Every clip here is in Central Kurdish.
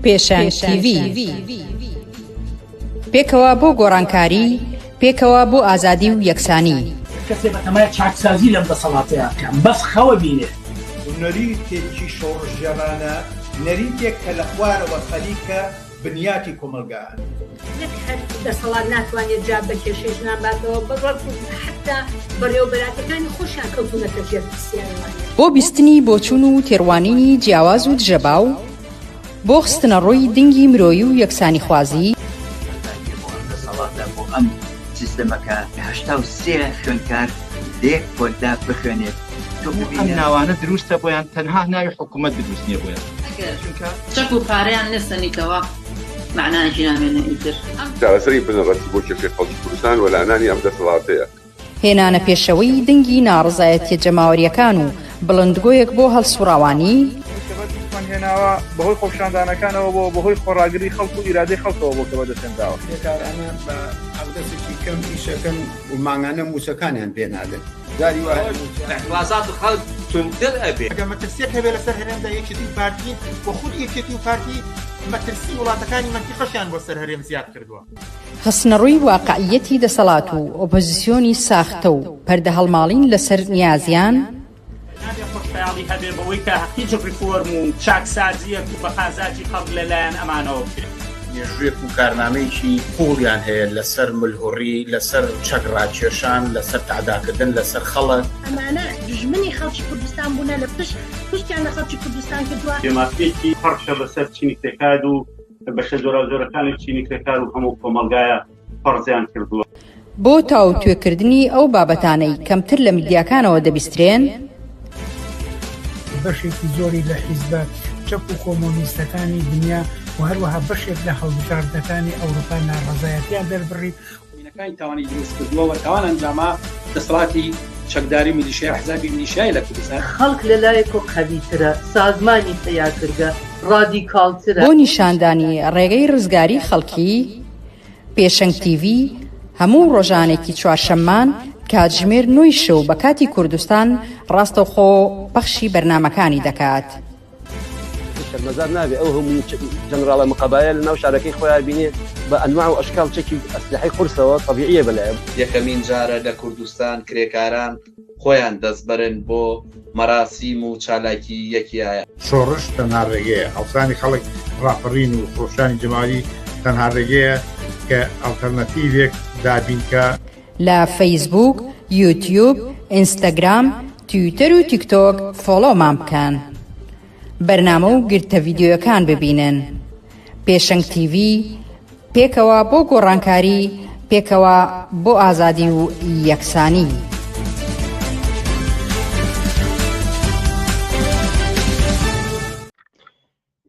پێشەنگ TV پێکەوە بۆ گۆڕانکاری، پێکەوە بۆ ئازادی و یەکسانی. کەسێ بەتەمایە چاکسازی لەم دەسەڵاتەیە بکەم، بەس خەوە بینێ. نەریتێکی شۆڕژێرانە، نەریتێک کە لە خوارەوە خەلیکە بنیاتی کۆمەلگایە. یەک هەر دەسەڵات ناتوانێت جا بە کێشەی ژناباتەوە بەڕۆ حتا بەڕێوەبەراتەکانی خۆشیان کەوتونەتە ژێر پرسیارەوانی. بۆ بیستنی بۆچوون و تێڕوانینی جیاواز و دژەباو، بۆ خستنە ڕۆی دنگی مرۆیی و یەکسانی خوازی، دەسەڵاتە بۆ ئەم سیستەمەکە 83 خوێندکار لێک کۆلدا بخوێنێت. ئەم ناوانە دروستە بۆیان، تەنها ناوی حکوومەت دروست نییە بۆیان. چەک و پارەیان نستەنیتەوە معناژی نامێنە ئیتر چارەسەری بنەڕەتی بۆ کێشەی خەڵکی کوردستان و لەعنانی ئەم دەسەڵاتەیە. هێنانە پێشەوەی دنگی ناڕزایەتیە جەماوەریەکان و بڵندگۆیەک بۆ هەڵسوڕاوانی، هێناوە بەهۆی خۆپشاندانەکانەوە بۆ بەهۆی خۆڕاگری خەڵک و ئیرادەی خەڵکەوە بۆ کە بەدەستێنراوە. بێکارانە بە ئەودەسێکی کەم ئیشەکەن و ماگانە موچەکانیان پێنادن. داری وازات خەڵک تونتر ئەبێ. ئەگەر مەترسیەک هەبێ لەسەر هەرێمدا یەکێتی و پارتی و خود یەکێتی و پارتی مەترسی وڵاتەکانی مەنتیقەشیان بۆ سەر هەرێم زیاد کردووە. خستنەڕووی واقعیەتی دەسەڵات و ئۆپۆزیسیۆنی ساختە و پەردە هەڵماڵین لەسەر نیازیان، خۆشحاڵی هەبێ بەوەی کە هیچ ریفۆرم و چاکسازیەک و بەخازاجی خەڵک لەلایەن ئەمانەوە بکرێت. مێژوویەک و کارنامەیەکی پوڵیان هەیە لەسەر ملهوڕی، لەسەر چەکڕاکێشان، لەسەر تعداکردن لەسەر خەڵک. ئەمانە دژمنی خەڵکی کوردستان بوونە لە پشتیان لە خەڵکی کوردستان کردووە. دێمافیەکی پەرشە بەسەر چینی کرێکار و بەشە زۆرەکانی چینی کرێکار و هەموو کۆمەلگایە پەرزیان کردووە. بۆ تاو توێکردنی ئەو بابەتانەی کەمتر لە میدیاکانەوە دەبیسترێن، بەشێکی زۆری لە حیزبە چەپ و کۆمۆنیستەکانی دنیا و هەروەها بەشێک لە هەڵبژاردنەکانی ئەوروپا ناڕەزایەتیان دەربڕی وینەکانی تاوانی دروست کردووە و تاوان ئەنجاما دەسەڵاتی چەکداری میلیشیای حزابی میلیشیای لە کوردستان. خەڵک لەلایەک و قەویترە، سازمانی تەیارکردە ڕادیکاڵترە. بۆ نیشاندانی ڕێگەی ڕزگاری خەڵکی، پێشەنگ TV هەموو ڕۆژانێکی چوارشەممان کاتژمێر 9 شەو بە کاتی کوردستان ڕاستەوخۆ پەخشی بەرنامەکانی دەکات. مەزار نابێ ئەو هەموو جەنەراڵە مقەبایە لە ناو شارەکەی خۆیان بینێ بە ئەنواع و ئەشکال چەکی ئەسلحەی قورسەوە طەبیعیە بەلایە. یەکەمین جارە لە کوردستان کرێکاران خۆیان دەستبەرن بۆ مەراسیم و چالاکی یەکیایە. شۆڕش تەنها ڕێگەیە، هەڵسانی خەڵک ڕاپەڕین و خۆشانی جەماوی تەنها ڕێگەیە کە ئەڵتەرنەتیڤێک دابینکە. لە فەیسبوک، یوتیوب، ئینستاگرام، تویتەر و تیکتۆک فۆلۆمان بکەن. بەرنامە و گرتە ڤیدیۆیەکان ببینن. پێشەنگ TV پێکەوە بۆ گۆڕانکاری، پێکەوە بۆ ئازادی و یەکسانی.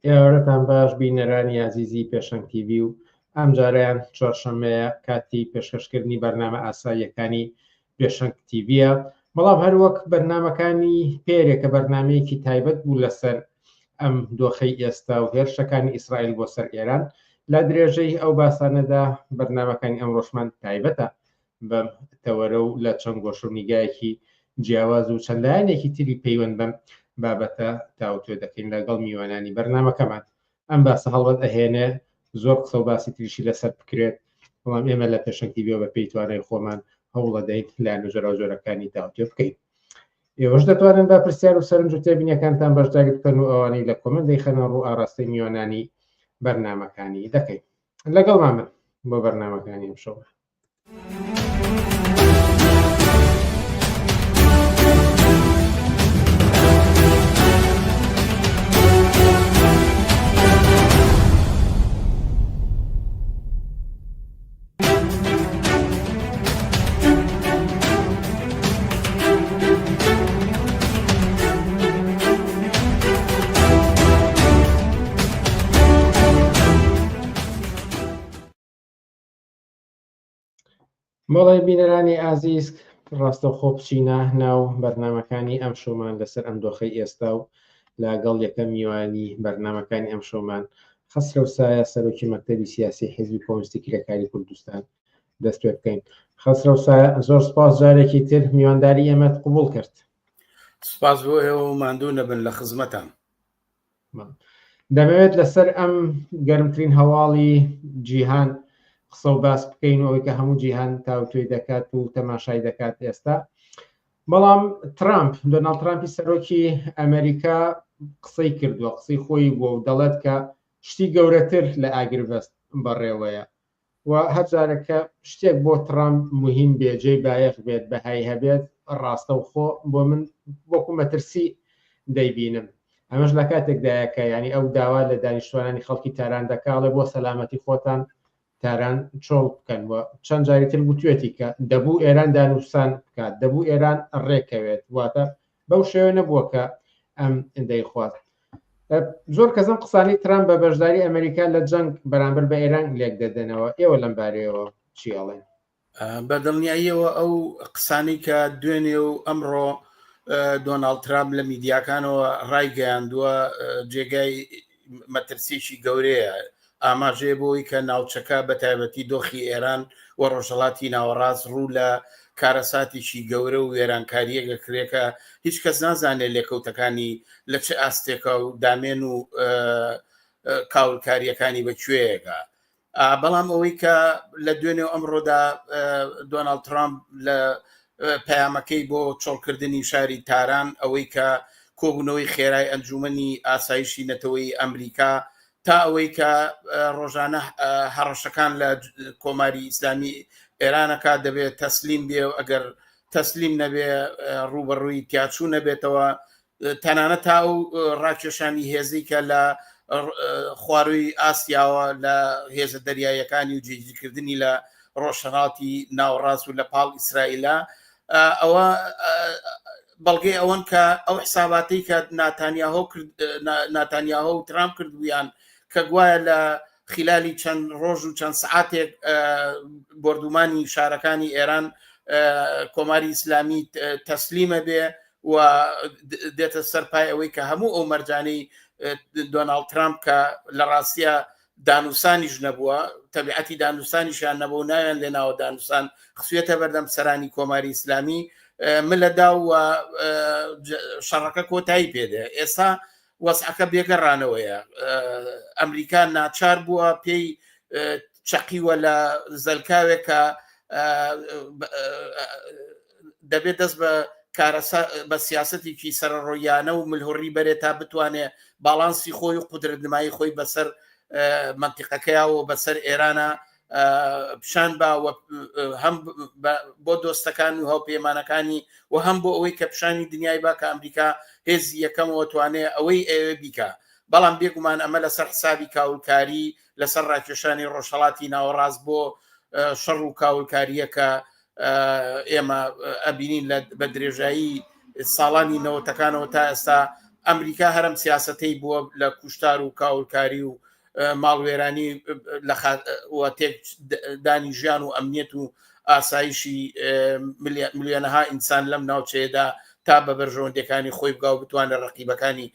ئێوەتان باش بینەرانی عزیزی پێشەنگ TV و ئەم جاریان چوارشەمەیە کاتی پێشکەشکردنی بەرنامە ئاساییەکانی پێشەنگ TVە. بەڵام هەروەک بەرنامەکانی پێرێکە بەرنمەیەکی تایبەت بوو لەسەر ئەم دۆخەی ئێستا و هێرشەکانی ئیسرائیل بۆ سەر ئێران. لە درێژەی ئەو باسانەدا بەرنامەکانی ئەم ڕۆژمان تایبەتە بە تەوەرە و لە چەند گۆش و نیگایەکی جیاواز و چەندلایەنێکی تری پەیوەند بەم بابەتە تاوتوێ دەکەین لەگەڵ میوانانی بەرنامەکەمان. ئەم باسە هەڵبەت ئەهێنێ زۆر قسە و باسی تریشی لەسەر بکرێت، بەڵام ئێمە لە پێشەنگ TV بە پێی توانای خۆمان هەوڵە دەین لایەن جۆرەکانی تاوتوێ بکەین. ئێوەش دەتوانن با پرسیار و سەرنج و تێبینیەکانتان بەشداگیر بکەن و ئەوانەی لە کۆمنت دەیخەنە ڕوو ئاڕاستەی میوانانی بەرنامەکانی دەکەین. لەگەڵمان من بۆ بەرنامەکانی ئەمشەو. مۆڵی بینەرانی ئازیز، ڕاستەوخۆ بچینە ناو بەرنامەکانی ئەم شۆمان لەسەر ئەم دۆخەی ئێستا و لەگەڵ یەکەم میوانی بەرنامەکانی ئەم شۆمان خەسرە سایە سەرۆکی مەکتەبی سیاسی حیزبی کۆمونیستی کرێکاری کوردستان دەست پێ بکەین. خەسرە سایە زۆر سپاس جارێکی تر میوانداری ئێمەت قبوڵ کرد. سپاس بۆ ئێوە و ماندوو نەبن لە خزمەتان. دەمەوێت لەسەر ئەم گەرمترین هەواڵی جیهان قسە و باس بکەین ئەوەی کە هەموو جیهان تاوتوێ دەکات و تەماشای دەکات ئێستا. بەڵام ترامپ دۆناڵد ترامپی سەرۆکی ئەمریکا قسەی کردووە، قسەی خۆی بووە و دەڵێت کە شتی گەورەتر لە ئاگربەست بەڕێوەیە و هەرجارەکە شتێک بۆ ترامپ مهم بێجێ بایەخ بێت بەهای هەبێت ڕاستە و خۆ بۆ من وەکو مەترسی دەیبینم. ئەمەش لە کاتێکدایەکە ینی ئەو داوا لە دانیشتوانانی خەڵکی تاران دەکاڵێ بۆ سەلامەتی خۆتان تاران چۆڵ بکەن و چەند جاریتر گوتوێتی کە دەبوو ئێران دانووسان بکات، دەبوو ئێران ڕێکەوێت، واتە بەو شێوە نەبووە کە ئەم دەیخوات. زۆر کەسم قسانی ترامپ بە بەشداری ئەمریکا لە جەنگ بەرامبەر بە ئێران لێک دەدەنەوە. ئێوە لەم بارەیەوە چیاڵێن؟ بەدڵنیاییەوە ئەو قسانی کە دوێنێ و ئەمڕۆ دۆناڵد ترامپ لە میدیاکانەوە ڕایگەیاندووە جێگای مەترسیشی گەورەیە، ئاماژەیە بۆی کە ناوچەکە بە تایبەتی دۆخی ئێران و ڕۆژهەڵاتی ناوەڕاست ڕوو لە کارەساتێکی گەورە و وێرانکاریەکە کرێکە هیچ کەس نازانێت لێکەوتەکانی لە چه ئاستێکە و دامێن و کاولکاریەکانی بەکوێیەکە. بەڵام ئەوەی کە لە دوێنێ ئەمڕۆدا دۆناڵد ترامپ لە پەیامەکەی بۆ چۆڵکردنی شاری تاران ئەوەی کە کۆبوونەوەی خێرای ئەنجومەنی ئاسایشی نەتەوەی ئەمریکا تا ئەوەی کە ڕۆژانە هەڕەشەکان لە کۆماری ئیسلامی ئێرانەکە دەبێت تەسلیم بێ و ئەگەر تەسلیم نەبێ ڕوبەڕووی تیاچوو نەبێتەوە، تەنانەت تا ئەو ڕاکێشانی هێزی کە لە خواروی ئاسیاوە لە هێزە دەریایەکانی و جێگیرکردنی لە ڕۆژهەڵاتی ناوەڕاست و لە پاڵ ئیسرائیلە، ئەوە بەڵگەی ئەوەن کە ئەو حساباتی کە ناتانیاهۆ و ترامپ کردویان کە گوایە لە خلالی چەند ڕۆژ و چەند سعاتێک بردومانی شارەکانی ئێران کۆماری ئیسلامی تەسلیمە بێ و دێتە سەرپای ئەوەی کە هەموو ئەو مەرجانەی دۆناڵد ترامپ کە لە ڕاستیە دانووسانیش نەبووە، تەبیعەتی دانووسانیشیان نەبوو، ناویان لێناوە دانووسان خسوێتە بەردەم سەرانی کۆماری ئیسلامی ملەدا و شەڕەکە کۆتایی پێدێ. ئێستا وەسعەکە بێگەڕانەوەیە، ئەمریکا ناچار بووە پێی چەقیوە لە زەلکاوێکە دەبێت دەست بە سیاسەتێکی سەرڕۆیانە و ملهوڕی بەرێت تا بتوانێت باڵانسی خۆی و قودرەتنمایی خۆی بەسەر منتیقەکەیەوە بەسەر ئێرانە پیشان بە هەم بۆ دۆستەکان و هەوپەیمانەکانی و هەم بۆ ئەوەی کە پیشانی دنیای با کە ئەمریکا هێزی یەکەمەوە توانێت ئەوەی ئێوە بیکە. بەڵام بێگومان ئەمە لەسەر حسابی کاولکاری لەسەر ڕاکێشانی ڕۆژهەڵاتی ناوەڕاست بۆ شەڕ و کاولکاریەکە ئێمە ئەبینین بە درێژایی ساڵانی نەوەتەکانەوە تا ئێستا ئەمریکا هەرم سیاسەتەی بووە لە کوشتار و کاولکاری و ماڵوێرانی لە تێک دانی ژیان و ئەمنیەت و ئاسایشی ملیۆنەها ئینسان لەم ناوچەیەدا تا بە بەرژەوەندەکانی خۆی بگاو بتوانێت ڕقیبەکانی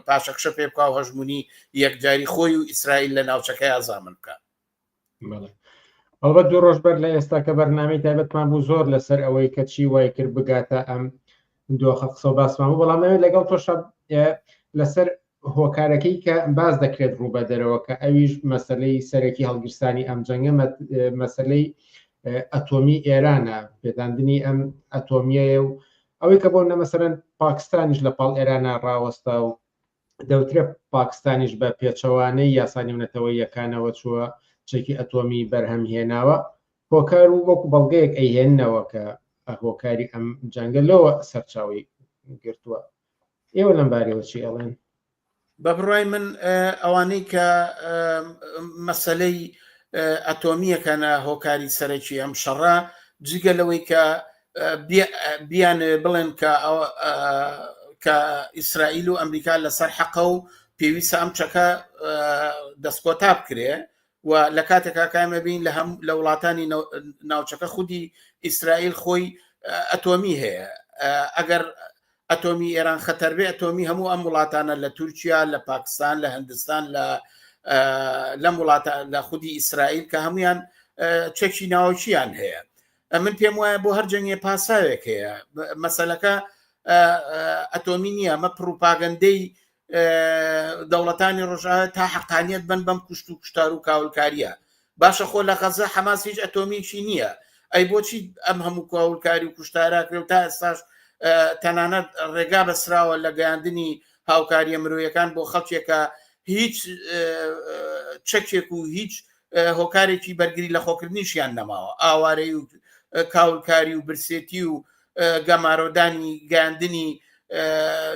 پاشەکشە پێ بکە و هەژمونی یەکجاری خۆی و ئیسرائیل لە ناوچەکەی ئازامن بکە. ئەڵبەت دوو ڕۆژ بەر لە ئێستا کە بەرنامەی تایبەتمان بوو زۆر لەسەر ئەوەی کە چی وای کرد بگاتە ئەم دۆخە قسە و باسمان بوو، بەڵام لەگەڵ تۆش لەسەر هۆکارەکەی کە باز دەکرێت ڕوو بە دەرەوە کە ئەویش مەسەلەی سەرەکی هەڵگیرسانی ئەم جەنگە مەسەلەی ئەتۆمی ئێرانە، پێداندنی ئەم ئەتۆمیەیە و ئەوەی کە بۆ نەمەسەرەن پاکستانیش لە پاڵ ئێرانە ڕاوەستا و دەوترێت پاکستانیش بە پێچەوانەی یاسانی منەتەوەی یەکانەوە چووە چێکی ئەتۆمی بەرهەم هێناوە، هۆکار و وەکو بەڵگەیەک ئەیهێننەوە کە هۆکاری ئەم جەنگە لەوە سەرچاوی گرتووە. ئێوە لەم بارەوە چی ئەڵێن؟ بە بڕای من ئەوانەی کە مەسەلەی ئەتۆمیەکەنە هۆکاری سەرەکی ئەم شەڕە جگە لەوەی کە بیان بڵێن کە ئیسرائیل و ئەمریکا لەسەر حەقە و پێویستە ئەم چەکە دەستکۆتا بکرێ و لە کاتێکا کامە بین لە وڵاتانی ناوچەکە خودی ئیسرائیل خۆی ئەتۆمی هەیە. ئەگەر ئەتۆمی ئێران خەتەر بێ ئەتۆمی هەموو ئەم وڵاتانە لە تورکیا، لە پاکستان، لە هەندستان، لەم وڵاتە لە خودی ئیسرائیل کە هەمویان چەکی ناوچیان هەیە. من پێم وایە بۆ هەر جەنگێ پاساوێک هەیە. مەسەلەکە ئەتۆمی نییە، ئەمە پروپاگەندەی دەوڵەتانی ڕۆژاوی تا حەقانیت بن بەم کوشت و کوشتار و کاولکاریە باشە خۆ لە غەزە حەماس هیچ ئەتۆمیشی نییە ئەی بۆچی ئەم هەموو کاولکاری و کوشتاراکرێ و تا ئێستاش تەنانەت ڕێگا بەسراوە لە گەیاندنی هاوکاریە مرۆیەکان بۆ خەڵکێکە هیچ چەکێک و هیچ هۆکارێکی بەرگری لە خۆکردنیشیان نەماوە ئاوارەی و کاولکاری و برسێتی و گەمارۆدانی گەیاندنی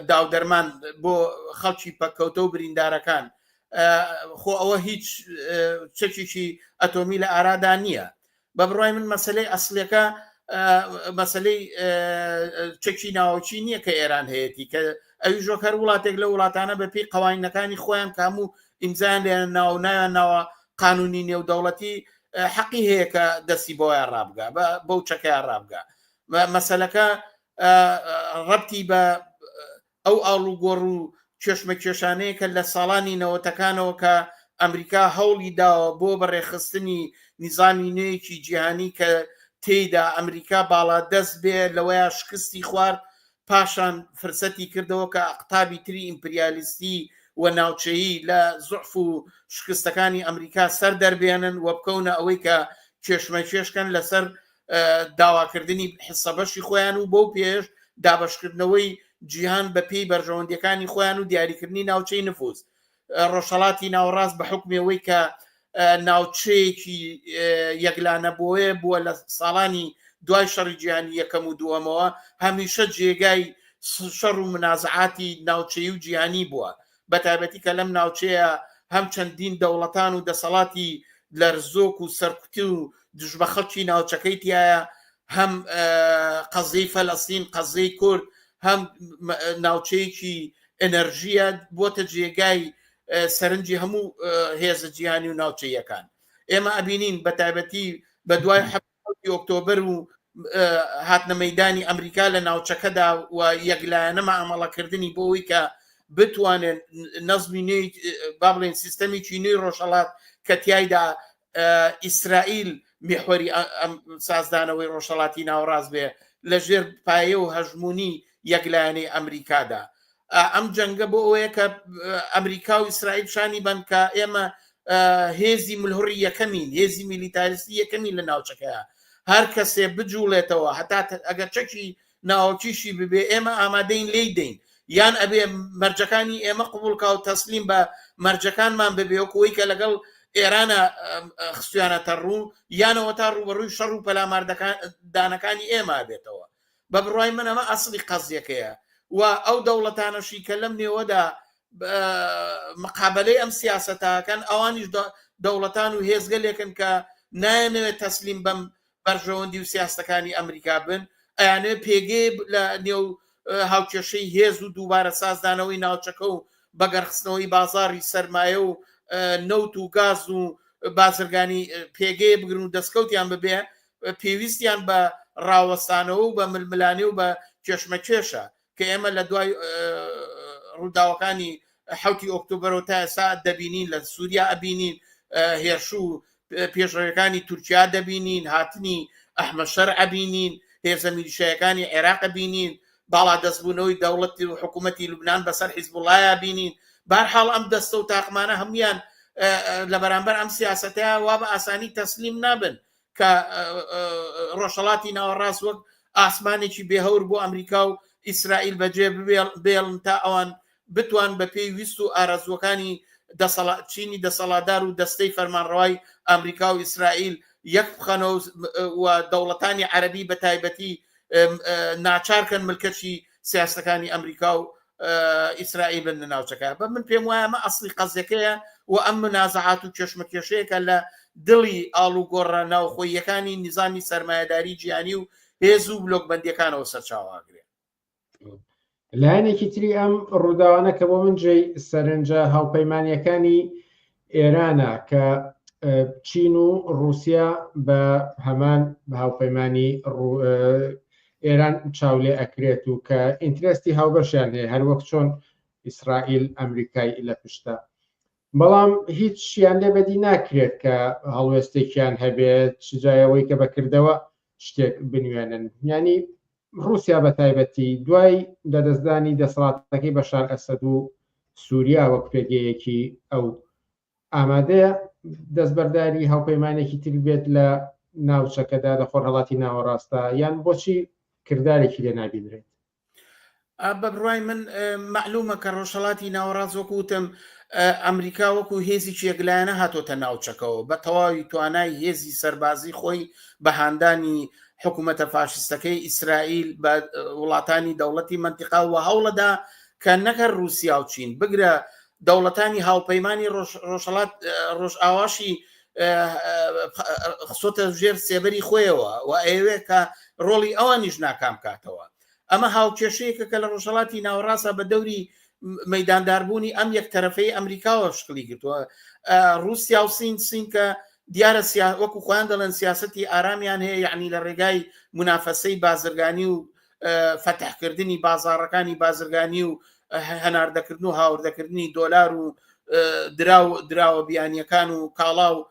داودەرمان بۆ خەڵکی پەککەوتە و بریندارەکان خۆ ئەوە هیچ چەکێکی ئەتۆمی لە ئارادا نییە بە بڕای من مەسلەی ئەسلەکە مەسلەی چەکی ناوچی نییە کە ئێران هەیەی کە ئەوی ژۆک هەر وڵاتێک لە وڵاتانە بەپی قەوانینەکانی خۆیان کاموو ئیمزان لێن ناو ناویان ناوە قانونی نێودەوڵەتی حەقی هەیە کە دەستی بۆیان ڕابگا بەو چەکەیان ڕابگا مەسەلەکە ڕەبتی بە ئەو ئاڵوگۆڕ و کێشمە کێشانەیە کە لە ساڵانی نەوەتەکانەوە کە ئەمریکا هەوڵی داوە بۆ بەڕێخستنی نیزامی نوێیەکی جیهانی کە تێیدا ئەمریکا باڵا دەست بێ لەوەیە شکستی خوارد پاشان فرسەتی کردەوە کە ئەقتابی تری ئیمپریالیستی و ناوچەیی لە زوعف و شکستەکانی ئەمریکا سەر دەربێنن و بکەونە ئەوەی کە کێشمە کێشکەن لەسەر داواکردنی حسەبەشی خۆیان و بۆ پێش دابشکردنەوەی جیهان بە پێی بەرژەوەندەکانی خۆیان و دیاریکردنی ناوچەی نفوس ڕۆژهەڵاتی ناوەڕاست بە حکمەوەی کە ناوچەیەکی یەکلانە بووە لە ساڵانی دوای شەڕی جیهانی یەکەم و دووەمەوە هەمیشە جێگای شەڕ و منازعاتی ناوچەی و جیهانی بووە بەتایبەتی کە لەم ناوچەیە هەم چەندین دەوڵەتان و دەسەڵاتی لەرزۆک و سەرکوتی و دژبە خەڵکی ناوچەکەی تایە هەم قەزەی فەلەستین قەزەی کورد هەم ناوچەیەکی ئەنەرژیە بۆتە جێگای سەرنجی هەموو هێزە جیهانی و ناوچەیەکان ئێمە ئەبینین بەتایبەتی بە دوای ئۆکتۆبر و هاتنە مەیدانی ئەمریکا لە ناوچەکەدا و یەکلایەنە مەعامەڵەکردنی بۆەوەی کە بتوانن نەزمی نوێی با بڵێن سیستەمێکی نوێی ڕۆژهەڵات کە تایدا ئیسرائیل میحوەری سازدانەوەی ڕۆژهەڵاتی ناوەڕاست بێ لە ژێر پایە و هەژمونی یەکلایەنەی ئەمریکادا ئەم جەنگە بۆ ئەوەیە کە ئەمریکا و ئیسرائیل شانی بن کە ئێمە هێزی ملهوڕی یەکەمین هێزی میلیتاریستی یەکەمین لە ناوچەکەیە هەر کەسێ بجوڵێتەوە هەتا ئەگەر چەکی ناوچیشی ببێ ئێمە ئامادەین لێی دەین یان ئەبێ مەرجەکانی ئێمە قبولکە و تەسلیم بە مەرجەکانمان ببێوەکەوەی کە لەگەڵ ئێرانە خستویانەتە ڕوو یانەوە تا ڕوبەڕووی شەڕ و پەلاماردانەکانی ئێمە بێتەوە بە بڕای من ئەمە ئەسڵی قەزیەکەیە و ئەو دەوڵەتانەشی کە لەم نێوەدا مقابلەی ئەم سیاسەتەکەن ئەوانیش دەوڵەتان و هێزگەلێکن کە نایەنەوێت تەسلیم بەم بەرژەوەندی و سیاستەکانی ئەمریکا بن ئەیانێ پێگەی لە نێو هاوکێشەی هێز و دووبارە سازدانەوەی ناوچەکە و بەگەرخستنەوەی بازاڕی سەرمایە و نەوت و گاز و بازرگانی پێگەی بگرن و دەستکەوتیان ببێ پێویستیان بە ڕاوەستانەوە و بە ململانێ و بە کێشمەکێشە کە ئێمە لە دوای ڕووداوەکانی 7 ئۆکتۆبەرەوە تا ئێستا دەبینین لە سووریا ئەبینین هێرش و پێشڕەوەکانی تورکیا دەبینین هاتنی ئەحمەدشەر ئەبینین هێزە میلیشیەکانی عێراق ئەبینین باڵا دەستبوونەوەی دەوڵەتی و حکوومەتی لوبنان بەسەر حیزبوڵایە بینین بەرحاڵ ئەم دەستە و تاقمانە هەمویان لە بەرامبەر ئەم سیاسەتەیە وا بە ئاسانی تەسلیم نابن کە ڕۆژهەڵاتی ناوەڕاست وەک ئاسمانێکی بێهەور بۆ ئەمریکا و ئیسرائیل بەجێ بێڵن تا ئەوان بتوان بە پێی ویست و ئارەزوەکانی چینی دەسەڵاتدار و دەستەی فەرمانڕەوای ئەمریکا و ئیسرائیل یەک بخەنەوە و دەوڵەتانی عەرەبی بە تایبەتی ناچارکەن ملکەتی سیاسەکانی ئەمریکا و ئیسرائیل بن لە ناوچەکە بە من پێم وایە ئەمە ئەسڵی قەزیەکەیە و ئەم منازعات و کێشمەکێشەیەکە لە دڵی ئاڵوگۆڕە ناوخۆییەکانی نیزامی سەرمایەداری جیهانی و هێز و بلۆکبەندیەکانەوە سەرچاواگرێت لایەنێکی تری ئەم ڕووداوانە کە بۆ من جێی سەرنجە هاوپەیمانیەکانی ئێرانە کە چین و رووسیا بە هەمان هاوپەیمانی ئێران چاولێ ئەکرێت و کە ئینترستی هاوبەشیان هەیە هەروەک چۆن ئیسرائیل ئەمریکای لە پشتە بەڵام هیچ شیان لێ بەدی ناکرێت کە هەڵوێستێکیان هەبێت چجایەوەی کە بەکردەوە شتێک بنوێنن ینی رووسیا بە تایبەتی دوای لەدەستدانی دەسەڵاتەکەی بەشار ئەسەد و سووریا وەک پێگەیەکی ئەو ئامادەیە دەستبەرداری هاوپەیمانێکی تر بێت لە ناوچەکەدا لە خۆرهەڵاتی ناوەڕاستە یان بۆچی کردارێکی لێ نابینرێت؟ بە بڕای من معلومە کە ڕۆژهەڵاتی ناوەڕاست وەکوتم ئەمریکا وەکو هێزی یەکلایەنە هاتۆتە ناوچەکەەوە بە تەواوی توانای هێزی سەربازی خۆی بە هاندانی حکوومەتە فاشستەکەی ئیسرائیل بە وڵاتانی دەوڵەتی منتیقاوە هەوڵەدا کە نەکە رووسیا و چین بگرە دەوڵەتانی هاوپەیمانی ڕۆژهەڵات ڕۆژئاواشی خسۆتە ژێر سێبەری خۆیەوە و ئەوێ کە ڕۆڵی ئەوانیش ناکام کاتەوە. ئەمە هاوکێشەیەکە کە لە ڕۆژهەڵاتی ناوەڕاستە بە دەوری مەیدانداربوونی ئەم یەکتەرەفەی ئەمریکاوە شکلی گرتووە. رووسیا و سین کە دیارە وەکو خۆیان دەڵێن سیاسەتی ئارامیان هەیە یعنی لە ڕێگای منافەسەی بازرگانی و فەتحکردنی بازاڕەکانی بازرگانی و هەناردەکردن و هاوردەکردنی دۆلار و دراوە بیانیەکان و کاڵا و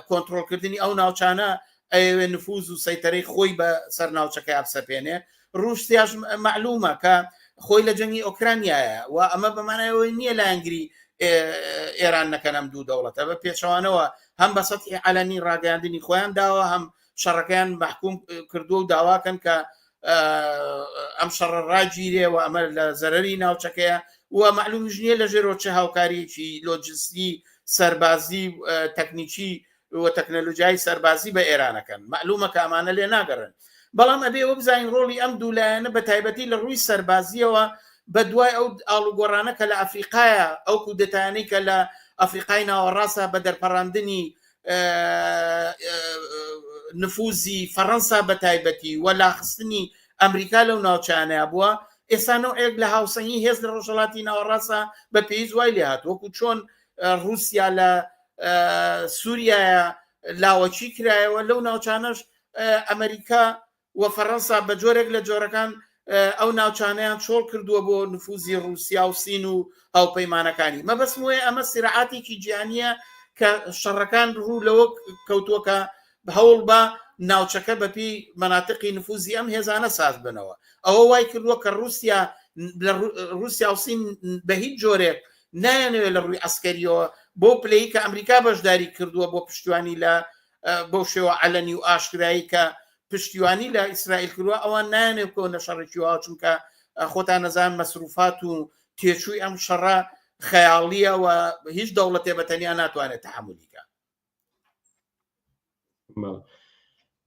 کۆنتترۆلکردنی ئەو ناوچانە ئەوێ نفوز و سەیتەرەی خۆی بە سەر ناوچەکە ئەبسەپێنێ. رووسیاش معلومە کە خۆی لە جەنگی ئۆکرانیایە و ئەمە بەمانایەوەی نییە لایەنگری ئێران نەکەن ئەم دوو دەوڵەتە بە پێچەوانەوە هەم بە سەتی عەلەنی ڕاگەاندنی خۆیان داوە هەم شەڕەکەیان محکوم کردو و داواکەن کە ئەم شەڕە ڕاگیرێ و ئەمە لە زەرەری ناوچەکەیە و معلومیش نییە لە ژێرۆچە هاوکاریی لۆجستی سەربازی تەکنیکی و تەکنەلۆژیای سەربازی بە ئێرانەکەن معلومە کە ئەمانە لێ ناگەڕن. بەڵام ئەبێ ئەوە بزانین ڕۆڵی ئەم دوولایەنە بە تایبەتی لە ڕووی سەربازیەوە بە دوای ئەو ئاڵوگۆڕانە کە لە ئەفریقایە ئەو کودەتانەی کە لە ئەفریقای ناوەڕاستە بە دەرپەڕاندنی نفوزی فەڕەنسا بە تایبەتی و لاخستنی ئەمریکا لەو ناوچانەیە بووە ئێستا نوعێک لە هاوسەنگی هێز لە ڕۆژهەڵاتی ناوەڕاستە بە پێویست وای لێ هات وەکو چۆن رووسیا لە سووریایە لاوەچی کرایەوە لەو ناوچانەش ئەمریکا و فەڕەنسا بە جۆرێک لە جۆرەکان ئەو ناوچانەیان چۆڵ کردووە بۆ نفوزی رووسیا و سین و هاوپەیمانەکانی مەبەستم وێ ئەمە سیرعاتێکی گیانیە کە شەڕەکان ڕوو لەوە کەوتووەکە هەوڵ بە ناوچەکە بەپی مەناتقی نفوزی ئەم هێزانە ساز بنەوە ئەوە وای کردووە کە رووسیا و سین بە هیچ جۆرێک نایەنەوێت لە ڕووی ئەسکەریەوە بۆ پلەی کە ئەمریکا بەشداری کردووە بۆ پشتیوانی لە بۆ شێوە عەلەنی و ئاشکرایی کە پشتیوانی لە ئیسرائیل کردووە ئەوان نایەنێت کۆ نە شەڕێکی وا چونکە خۆتان نەزان مەسروفات و تێچووی ئەم شەڕە خەیاڵیە و هیچ دەوڵەتێ بەتەنیا ناتوانێت تەحمولیکە.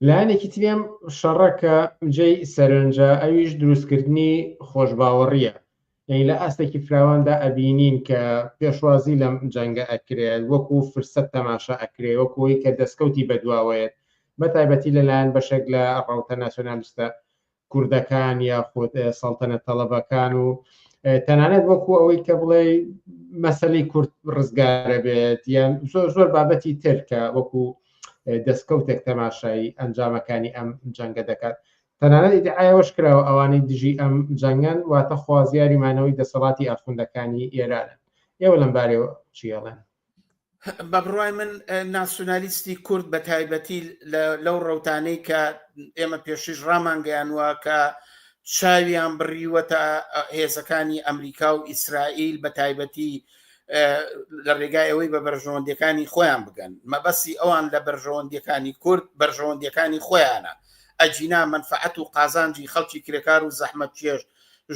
لایەنێکی ترێم شەڕەکە جێی سەرنجە ئەویش دروستکردنی خۆشباوەڕیە یعنی لە ئاستێکی فراواندا ئەبینین کە پێشوازی لەم جەنگە ئەکرێت وەکو فرسەت تەماشا ئەکرێ وەکوی کە دەستکەوتی بەدواوەیەت بە تایبەتی لەلایەن بەشێک لە ڕاوتە ناسیۆنالیستە کوردەکان یا خۆت سەڵتەنە تەڵەبەکان و تەنانەت وەکو ئەوەی کە بڵێ مەسەلەی کورد ڕزگارە بێت یان زۆر بابەتی تر کە وەکو دەستکەوتێک تەماشایی ئەنجامەکانی ئەم جەنگە دەکات تەنانەت ئیدعایەوەش کراوە ئەوانەی دژی ئەم جەنگەن واتە خوازیاریمانەوەی دەسەڵاتی ئاخوندەکانی ئێرانن ئێوە لەم بارەوە چیەڵێن؟ بە بڕای من ناسیۆنالیستی کورد بە تایبەتی لەو ڕەوتانەی کە ئێمە پێشش ڕامانگەیانوە کە چاویان بڕیوەتە هێزەکانی ئەمریکا و ئیسرائیل بە تایبەتی لە ڕێگای ئەوەی بە بەرژەوەندیەکانی خۆیان بگەن مەبەستی ئەوان لە بەرژەوەندیەکانی کورد بەرژەوەندیەکانی خۆیانە ئەجینا منفعەت و قازانجی خەڵکی کرێکار و زەحمەت چێش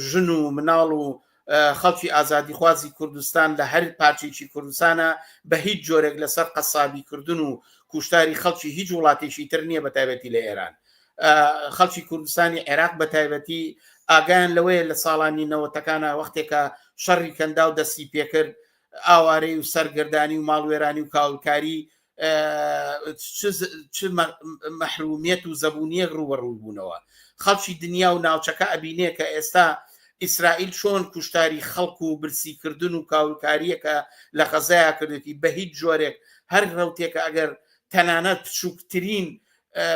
ژن و مناڵ و خەڵکی ئازادیخوازی کوردستان لە هەر پارچێکی کوردستانە بە هیچ جۆرێک لەسەر قەسابی کردن و کوشتاری خەڵکی هیچ وڵاتێکی تر نییە بە تایبەتی لە ئێران خەڵکی کوردستانی عێراق بە تایبەتی ئاگایان لەوەیە لە ساڵانی نەوەتەکانە وەختێکە شەڕی کەندا و دەستی پێکرد ئاوارەی و سەرگردانی و ماڵوێرانی و کاولکاری چ مەحرومیەت و زەبوونیەک ڕوبەڕوو بوونەوە خەڵکی دنیا و ناوچەکە ئەبینێ کە ئێستا ئیسرائیل چۆن کوشتاری خەڵک و برسیکردن و کاولکاریەکە لە غەزایە کردێتی بە هیچ جۆرێک هەر ڕەوتێکە ئەگەر تەنانەت بچووکترین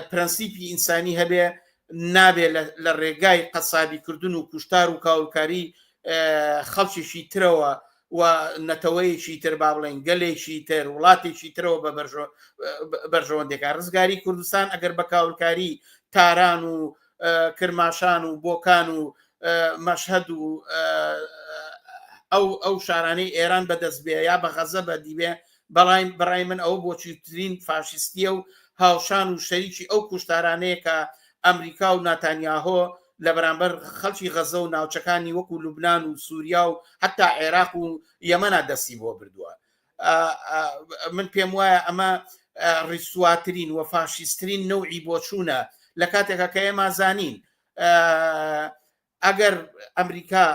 پرەنسیپی ئینسانی هەبێ نابێ لە ڕێگای قەسابی کردن و کوشتار و کاولکاری خەڵکیشی ترەوە و نەتەوەیەکی تر با بڵێن گەلێکی تر وڵاتێکی ترەوە بە بەرژەوەندەکان ڕزگاری کوردستان ئەگەر بە کاولکاری تاران و کرماشان و بۆکان و مەشهەد و ئەو شارانەی ئێران بەدەست بێ یا بە غەزە بە دیبێ بەڕای من ئەو بۆچیترین فاشیستیە و هاوشان و شەریکی ئەو کوشتارانەیە کە ئەمریکا و ناتانیاهۆ لە بەرامبەر خەڵکی غەزە و ناوچەکانی وەکو لوبناان و سووریا و حتا عێراق و یەمەنا دەستی بۆ بردووە. من پێم وایە ئەمە ڕیسواترین و فاشیستترین نەوعی بۆچوونە لە کاتێکە کە ئێمە زانین ئەگەر ئەمریکا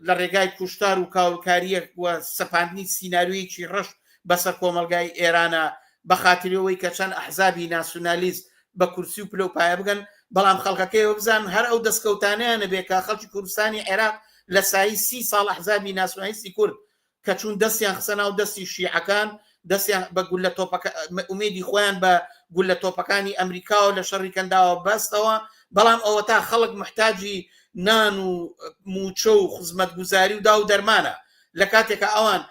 لە ڕێگای کوشتار و کاولکاریە وە سەپاندنی سینناریویەکی ڕەش بەسەر کۆمەلگای ئێرانە بە خاتریەوەی کە چەند ئەحزابی ناسیۆنالیست بە کورسی و پلەپایە بگەن، بەڵام خەڵکەکەیەوە بزان هەر ئەو دەستکەوتانیانە بێ کە خەڵکی کوردستانی عێراق لە سایی 30 ساڵ ئەحزابی ناسیۆنالیستی کورد کە چوون دەستیان خسە ناو دەستی شیعەکان، دەستیان بە گول لە ئومێدی خۆیان بە گول لە تۆپەکانی ئەمریکا و لە شەڕی کەنداوە بەستەوە، بەڵام ئەوە تا خەڵک محتاجی نان و موچە و خزمەتگوزاری و دا و دەرمانە لە کاتێکە ئەوان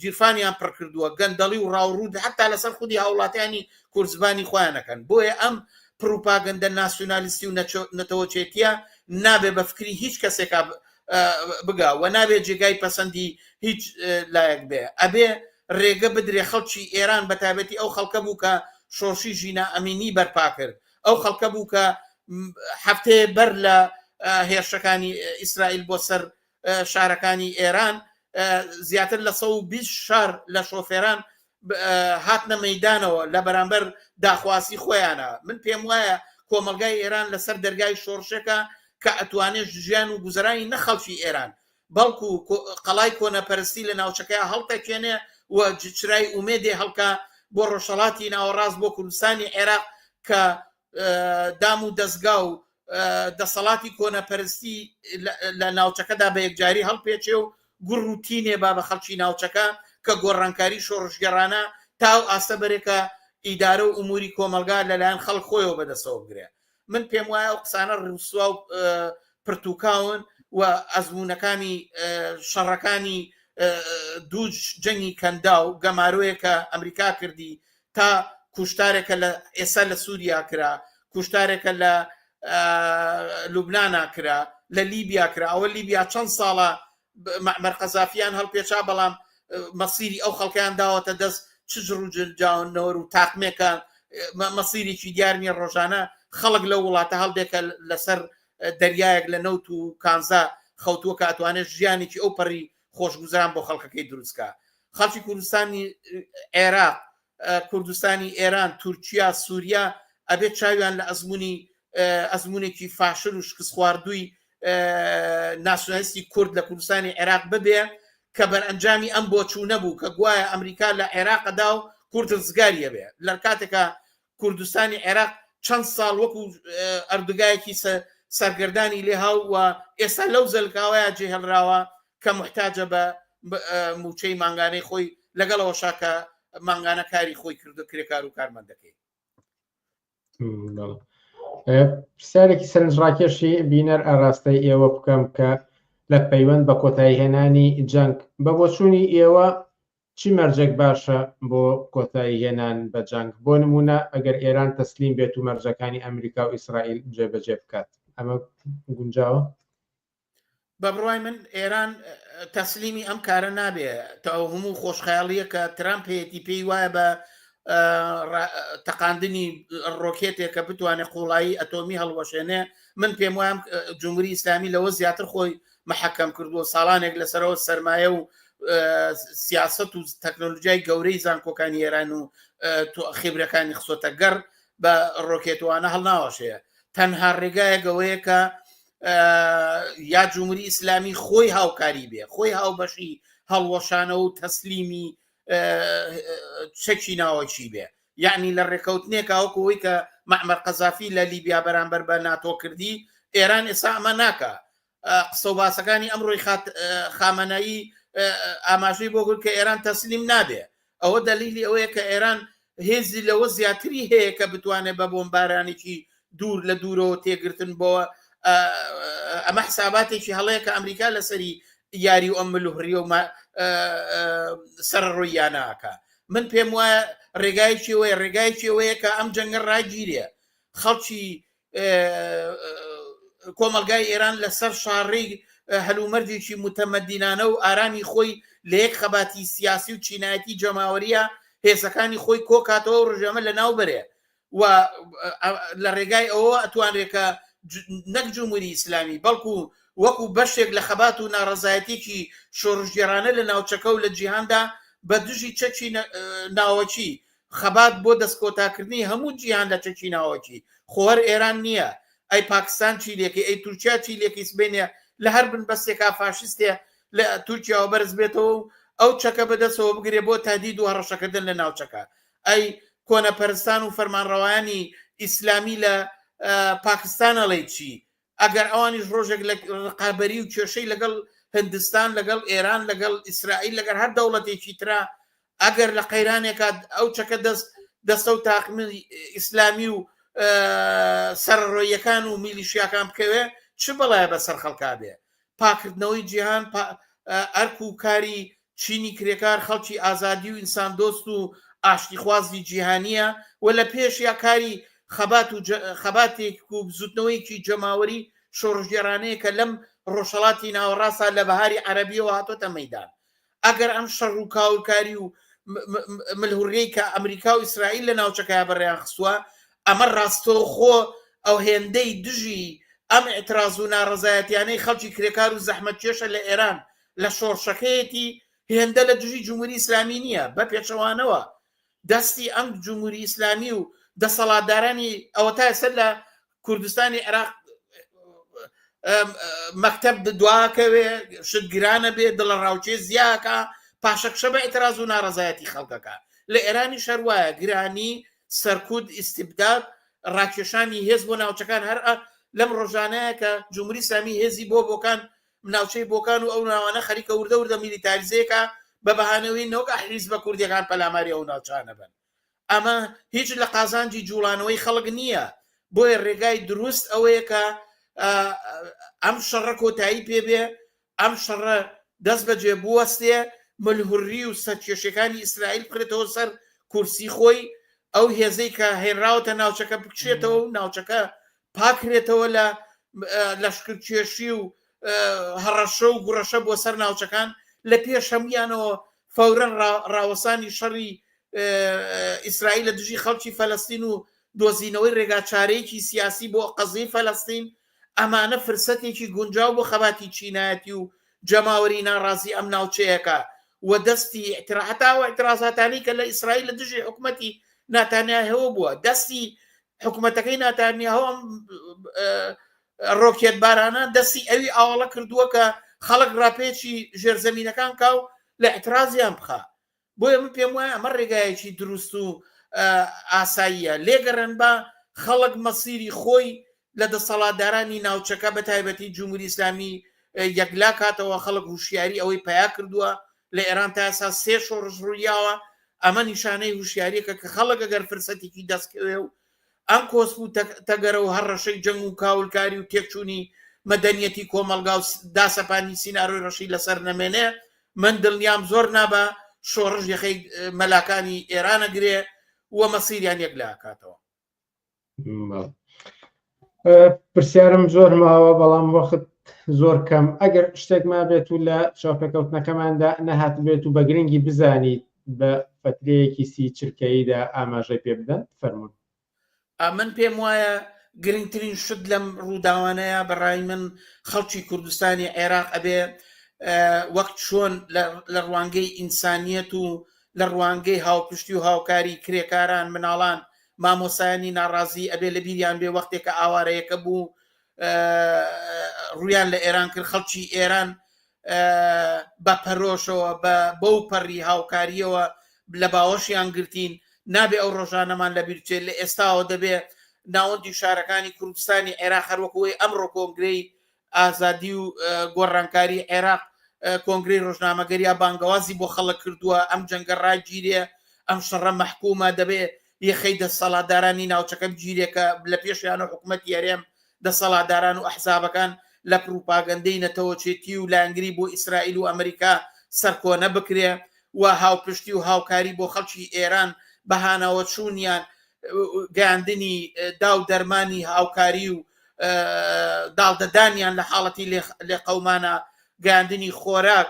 جیرفانیان پڕ کردووە گەندەڵی و ڕاوڕوود حتا لەسەر خودی هاوڵاتیانی کورزبانی خۆیانەکەن. بۆیە ئەم پروپاگەندە ناسیۆنالیستی و نەتەوەچێتیە نابێ بە فکری هیچ کەسێکا بگا و نابێت جێگای پەسەندی هیچ لایەک بێ، ئەبێ ڕێگە بدرێ خەڵکی ئێران بەتابەتی ئەو خەڵکە بوو کە شۆڕشی ژینە ئەمینی بەرپا کرد، ئەو خەڵکە بوو کە هەفتەیە بەر لە هێرشەکانی ئیسرائیل بۆ سەر شارەکانی ئێران زیاتر لە 120 شار لە شۆفێران هاتنە مەیدانەوە لە بەرامبەر داخواسی خۆیانە. من پێم وایە کۆمەلگای ئێران لەسەر دەرگای شۆڕشەکە کە ئەتوانێت ژیان و گوزەرانی نەخەڵکی ئێران بەڵکو قەڵای کۆنەپەرستی لە ناوچەکەی هەڵتەکێنێ و چرای ئومێدێ هەڵکە بۆ ڕۆژهەڵاتی ناوەڕاست بۆ کوردستانی عێراق کە دام و دەستگا و دەسەڵاتی کۆنەپەرستی لە ناوچەکەدا بە یەکجاری هەڵپێچێ و گوڕ و تینێ با بە خەڵکی ناوچەکە کە گۆڕانکاری شۆڕشگەڕانە تا ئاستە بەرێکە ئیدارە و ئوموری کۆمەلگا لەلایەن خەڵک خۆیەوە بەدەستەوە بگرێ. من پێم وایە ئەو قسانە ڕووسوا و پرتوکاون و ئەزمونونەکانی شەڕەکانی دوو جەنگی کەندا و گەماروەیە کە ئەمریکا کردی تا کوشتارێکە لە ئێستا لە سووریا کرا، کوشتارێکە لە لوبنانا کرا، لە لیبیا کرا. ئەوە لیبیا چەند ساڵە مەعمەر قەزافیان هەڵپێچا بەڵام مەسیری ئەو خەڵکیان داوەتە دەست چجڕ و جاونەوە و تاقمێکە مەسیرێکی دیارنی ڕۆژانە خەڵک لە وڵاتە هەڵدێکە لەسەر دەریایەک لە نەوت و کانزا خەوتووە کە ئەتوانێت ژیانێکی ئەو پەڕی خۆشگوزاران بۆ خەڵکەکەی دروستکە. خەڵکی کوردستانی عێراق، کوردستانی ئێران، تورکیا، سووریا ئەبێت چاویان لە ئەزمونێکی فاشل و شکست خواردووی ناسیۆنالیستی کورد لە کوردستانی عێراق ببێ کە بەرئەنجامی ئەم بۆچوونە بوو کە گوایە ئەمریکا لە عێراقدا و کورد ڕزگاریە بێ لە کاتێکە کوردستانی عێراق چەند ساڵ وەکو ئەردوگایەکی سەرگەردانی لێهاو و ئێستا لەو زەلکاوەیە جێهێڵراوە کە محتاجە بە موچەی مانگانەی خۆی لەگەڵەوە شاکە مانگانە کاری خۆی کردو کرێکار و کارمەندەکەی. پرسیارێکی سەرنجڕاکێشی بینەر ئاراستەی ئێوە بکەم کە لە پەیوەند بە کۆتایی هێنانی جەنگ بە بۆچوونی ئێوە چی مەرجێک باشە بۆ کۆتایی هێنان بە جەنگ؟ بۆ نمونە ئەگەر ئێران تەسلیم بێت و مەرجەکانی ئەمریکا و ئیسرائیل جێبەجێ بکات، ئەمە گونجاوە؟ بە بڕوای من ئێران تەسلیمی ئەم کارە نابێ تا هەموو خۆشخەیاڵیە کە ترامپ هەیەتی پێی وایە بە تەقاندنی ڕۆکێتێک کە بتوانێت قوڵایی ئەتۆمی هەڵوەشێنێ. من پێم وایە جمهوری ئیسلامی لەوە زیاتر خۆی محەکەم کردووە ساڵانێک لەسەرەوە سەرمایە و سیاست و تەکنۆلۆژیای گەورەی زانکۆکانی ئێران و خێبرەکانی خسۆتە گەڕ بە ڕۆکێتوانە هەڵناوەشەیە. تەنها ڕێگایەکەوەیە کە یا جمهوری ئیسلامی خۆی هاوکاری بێ، خۆی هاوبەشی هەڵوەشانە و تەسلیمی چەکی ناوەکی بێ، یعنی لە ڕێکەوتنێکە وەکەوەی کە مەعمەر قەزافی لە لیبیا بەرامبەر بە ناتۆ کردی، ئێران ئێستا ئەمە ناکە. قسە و باسەکانی ئەمڕۆی خامەنایی ئاماژەی بۆ گوت کە ئێران تەسلیم نابێ. ئەوە دلیلی ئەوەیە کە ئێران هێزی لەوە زیاتری هەیە کە بتوانێت بە بۆمبارانێکی دوور لە دوورەوە تێگرتن بۆ ئەمە حساباتێکی هەڵەیە کە ئەمریکا لەسەری یاری و ئەم ملوهڕیە و سەرڕۆیانەکە. من پێم وایە ڕێگایکی ئەوەیە کە ئەم جەنگە ڕاگیرێ، خەڵکی کۆمەلگای ئێران لەسەر شاڕێی هەلومەرجێکی متەمەدینانە و ئارامی خۆی لە یەک خەباتی سیاسی و چینایەتی جەماوەریە هێزەکانی خۆی کۆکاتەوە ڕژەمە لە ناو بەرێ و لە ڕێگای ئەوە ئەتوانرێکە نەک جمهوری ئیسلامی بەڵکو وەکو بەشێک لە خەبات و ناڕەزایەتێکی شۆڕژگێرانە لە ناوچەکە و لە جیهاندا بە دژی چەکی ناوەکی خەبات بۆ دەستکۆتاکردنی هەموو جیهان لە چەکی ناوەکی خۆوەر ئێران نییە ئەی پاکستان چی لێکی ئەی تورکیا چی لێکی سبێنێ لە هەر بن بەستێکا فاشستێ لە تورکیاوە بەرز بێتەوە و ئەو چەکە بەدەستەوە بگرێ بۆ تادید و هەڕەشەکردن لە ناوچەکە ئەی کۆنەپەرستان و فەرمانڕەوایانی ئیسلامی لە پاکستانەڵێ چی ئەگەر ئەوانیش ڕۆژێک لە ڕقابەری و کێشەی لەگەڵ هندستان لەگەڵ ئێران لەگەڵ ئیسرائیل لەگەر هەر دەوڵەتێکی ترا ئەگەر لە قەیرانێکە ئەو چەکە دەستە و تاقمی ئیسلامی و سەرڕۆیەکان و میلیشیاکان بکەوێ چ بەڵایە بەسەر خەڵکا بێ پاکردنەوەی جیهان ئەرک و کاری چینی کرێکار خەڵکی ئازادی و ئینسان دۆست و ئاشتیخوازی جیهانیە و لە پێش یا کاری خەباتێک و بزوتنەوەیکی جەماوەری شۆڕژگێرانەیە کە لەم ڕۆژهەڵاتی ناوەڕاستە لە بەهاری عەرەبیەوە هاتۆتە مەیدان ئەگەر ئەم شەڕ و کاولکاری و ملهوڕگەی کە ئەمریکا و ئیسرائیل لە ناوچەکەیە بەڕێیان خستووە ئەمە ڕاستەوخۆ ئەو هێندەی دژی ئەم ئێتراز و ناڕەزایەتیانەی خەڵکی کرێکار و زەحمەتکێشە لە ئێران لە شۆڕشەکەیەتی هێندە لە دژی جمهوری ئیسلامی نییە بە پێچەوانەوە دەستی ئەم جمهوری ئیسلامی و دەسەڵاتدارانی ئەوە تا ئێستا لە کوردستانی عێراق مەکتەب دواکەوێ شتگرانە بێ دڵە ڕاوچێ زیاکە پاشەکشە بە ئێتراز و ناڕەزایەتی خەڵکەکە لە ئێرانی شەروایە گرانی سەرکوت ئیستیبداد ڕاکێشانی هێز بۆ ناوچەکان هەر لەم ڕۆژانەیە کە جمهوری ئیسلامی هێزی بۆکان ناوچەی بۆکان و ئەو ناوانە خەریکە وردە وردە میلیتاریزەیەکە بە بەهانەوەی نەوەک حیزب بە کوردیەکان پەلاماری ئەو ناوچانە بن ئەمە هیچ لە قازانجی جوڵانەوەی خەڵک نییە بۆیە ڕێگای دروست ئەوەیە کە ئەم شەڕە کۆتایی پێبێ ئەم شەڕە دەست بەجێ بوەستێ ملهوڕی و سەرکێشەکانی ئیسرائیل بکرێتەوە سەر کورسی خۆی ئەو هێزەی کە هێنراوەتە ناوچەکە بکشێتەوە و ناوچەکە پاکرێتەوە لە لەشکرکێشی و هەڕەشە و گوڕەشە بۆ سەر ناوچەکان لە پێش هەمویانەوە فەورەن ڕاوەسانی شەڕی ئیسرائیل لە دژی خەڵکی فەلەستین و دۆزینەوەی ڕێگاچارەیەکی سیاسی بۆ قەزەی فەلەستین ئەمانە فرسەتێکی گونجاو بۆ خەباتی چینایەتی و جەماوەری ناڕازی ئەم ناوچەیەەکە و دەستی ئەتراحەتاوە ئەترازاتانی کە لە ئیسرائیل لە دژی حکومەتی ناتانیاهەوە بووە دەستی حکومەتەکەی ناتانیاهەوە ڕۆکێت بارانە دەستی ئەوی ئاوەڵە کردووە کە خەڵک ڕاپێکی ژێرزەمینەکان کاو لە ئەترازیان بخە بۆیە من پێم وایە ئەمە ڕێگایەکی دروست و ئاساییە لێگەڕێن بە خەڵک مەسیری خۆی لە دەسەڵاتدارانی ناوچەکە بە تایبەتی جمهوری ئیسلامی یەکلا کاتەوە خەڵک هوشیاری ئەوەی پیا کردووە لە ئێران تا ئێستا 3 شۆڕژ ڕوویاوە ئەمە نیشانەی هوشیاریەکە کە خەڵک ئەگەر فرسەتێکی دەستکەوێ و ئەم کۆسبوو تەگەرە و هەڕەشەی جەنگ و کاولکاری و تێکچوونی مەدەنیەتی کۆمەلگا و داسەپانی سیناڕۆی ڕەشی لەسەر نەمێنێ من دڵنیام زۆر نابە شۆڕژ یەخەی مەلاکانی ئێرانەگرێ وە مەسیریان یەک لاکاتەوە پرسیارم زۆر ماوە بەڵام وەخت زۆر کەم ئەگەر شتێک ما بێت و لە چاوپێکەوتنەکەماندا نەهات بێت و بە گرنگی بزانیت بە فترەیەکی سی چرکەییدا ئاماژەی پێ بدەن فەرمون من پێم وایە گرنگترین شت لەم ڕووداوانەیە بەڕای من خەڵکی کوردستانی عێراق ئەبێ وەک چۆن لە ڕوانگەی ئینسانیەت و لە ڕوانگەی هاوپشتی و هاوکاری کرێکاران مناڵان مامۆسایانی ناڕازی ئەبێ لە بیریان بێ وەختێکە ئاوارەیەکە بوو ڕویان لە ئێران کرد خەڵکی ئێران بە پەرۆشەوە بەو پەڕی هاوکاریەوە لە باوەشیان گرتین نابێ ئەو ڕۆژانەمان لە بیرچێت لە ئێستاوە دەبێ ناوەندی شارەکانی کوردستانی عێراق هەروەکوەوەی ئەمڕۆ کۆنگرەی ئازادی و گۆڕانکاری عێراق کۆنگرەی ڕۆژنامەگەریە بانگەوازی بۆ خەڵک کردووە ئەم جەنگە ڕاگیرێ ئەم شەڕە مەحکومە دەبێ یەخەی دەسەڵاتدارانی ناوچەکە بگیرێکە لە پێشیان و حکومەتی هەرێم دەسەڵاتداران و ئەحزابەکان لە پروپاگەندەی نەتەوەچێتی و لانگری بۆ ئیسرائیل و ئەمریکا سەرکۆنە بکرێ و هاوپشتی و هاوکاری بۆ خەڵکی ئێران بەهانەوە چوونیان گەاندنی داو دەرمانی هاوکاری و داڵدەدانیان لە حاڵەتی لێ قەومانە گەاندنی خۆراک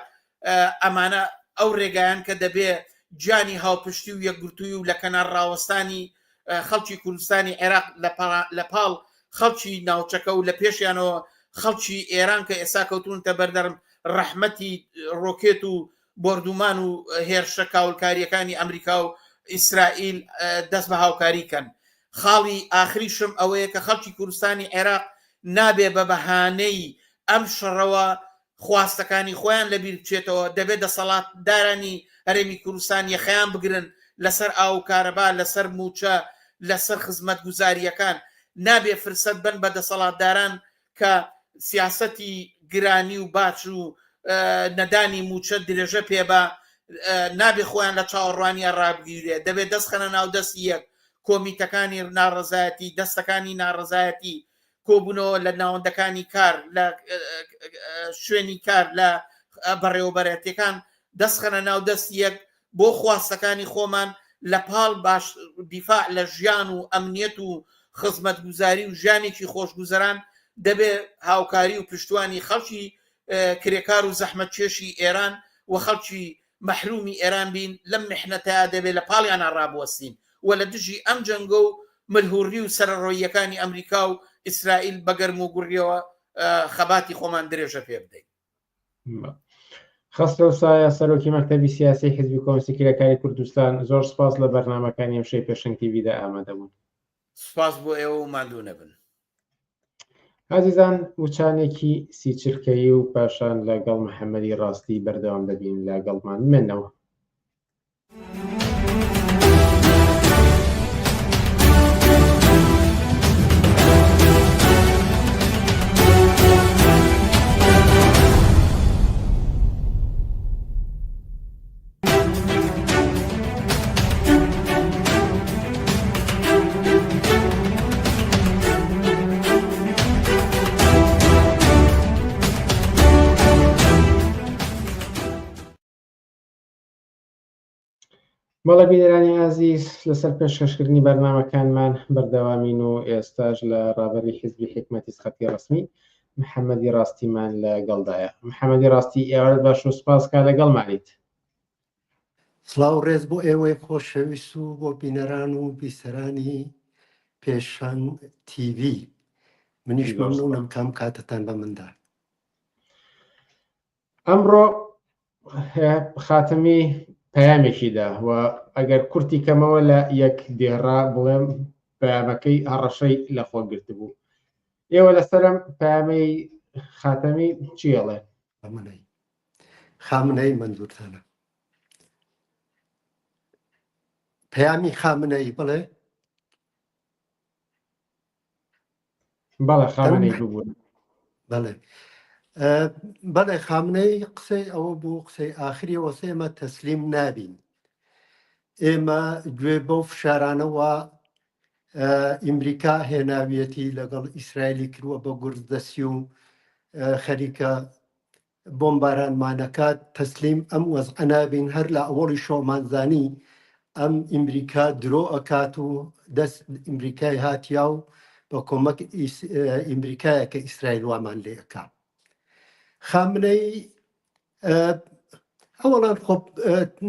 ئەمانە ئەو ڕێگایان کە دەبێ جانی هاوپشتی و یەکگرتووی و لە کەنار ڕاوەستانی خەڵکی کوردستانی عێراق لە پاڵ خەڵکی ناوچەکە و لە پێشیانەوە خەڵکی ئێران کە ئێستا کەوتونتە بەردەرم ڕەحمەتی ڕۆکێت و بردومان و هێرشە کاولکاریەکانی ئەمریکا و ئیسرائیل دەست بە هاوکاریکەن. خاڵی ئاخریشم ئەوەیە کە خەڵکی کوردستانی عێراق نابێ بە بەهانەی ئەم شەڕەوە خواستەکانی خۆیان لەبیر بچێتەوە، دەبێت دەسەڵاتدارانی هەرێمی کوردستان یەخەیان بگرن لەسەر ئاو کارەبا، لەسەر موچە، لەسەر خزمەت گوزاریەکان. نابێ فرسەت بن بە دەسەڵاتداران کە سیاسەتی گرانی و باچ و نەدانی موچە درێژە پێبە، نابێ خۆیان لە چاوەڕوانیان ڕابگیرێ. دەبێت دەستخەنە ناو دەستی یەک کۆمیتەکانی ناڕەزایەتی، دەستەکانی ناڕەزایەتی، کۆبوونەوە لە ناوەندەکانی کار، لە شوێنی کار، لە بەڕێوەبەرەتەکان دەستخەنە ناو دەستی یەک بۆ خواستەکانی خۆمان لە پاڵ باش دیفاع لە ژیان و ئەمنیەت و خزمەت گوزاری و ژیانێکی خۆشگوزەران. دەبێ هاوکاری و پشتوانی خەڵکی کرێکار و زەحمەت کێشی ئێران و خەڵکی مەحرومی ئێران بین. لەم میحنەتەیە دەبێت لە پاڵیان ڕابوەستین و لە دژی ئەم جەنگە و ملهوڕی و سەرڕۆیەکانی ئەمریکا و ئیسرائیل بەگەرم و گوڕیەوە خەباتی خۆمان درێژە پێ بدەین. خستە و سایە سەرۆکی مەکتەبی سیاسی حیزبی کۆمستی کرێکاری کوردستان، زۆر سپاس لە بەرنامەکانی ئەمشەی پێشنگ تیڤیدا ئامادەبوون. سپاس بۆ ئێوە و ماندوو نەبن. عزیزان، وچانێکی سیچرکەی و پاشان لەگەڵ محەممەدی ڕاستی بەردەوام دەبین لەگەڵمان منەوە. بەڵێ بینەرانی ئازیز، لەسەر پێشکەشکردنی بەرنامەکانمان بەردەوامین و ئێستاش لە ڕابەری حیزبی حکمەتی سخەتی ڕسمی محەممەدی ڕاستیمان لەگەڵدایە. محەممەدی ڕاستی، ئێوارت باش و سپاسکە لەگەڵمانیت. سڵاو ڕێز بۆ ئێوەی خۆشەویست و بۆ بینەران و بیسەرانی پێشان تیڤ. منیش مەمنوونم کام کاتتان بە مندا. ئەمڕۆ خاتمی پەیامێکیدا و ئەگەر کورتی کەمەوە لە یەک دێڕا بڵێم پەیامەکەی هەڕەشەی لەخۆ گرت بوو. ئێوە لەسەرم پەیامەی خاتەمی چیەڵێ؟ خامنەی منزورتانە. پەیامی خامنەی بڵێ؟ بەڵێ خامنەی ببوون. بەڵێ بەڵێ خامنەی قسەی ئەوە بوو، قسەی ئاخری وەسە ئێمە تەسلیم نابین. ئێمە گوێ بەو فشارانەوە ئیمریکا هێناویەتی لەگەڵ ئیسرائیلی کردووە بە گورزدەسی و خەریکە بۆمبارانمانەکات. تەسلیم ئەم وەزعە نابین. هەر لە ئەوەڵی شۆمانزانی ئەم ئیمریکا درۆ ئەکات و دەست ئیمریکای هاتیا و بە کۆمەک ئیمریکایە کە ئیسرائیل وامان لێ ئەکات. خامنەی ئەوەڵان خۆ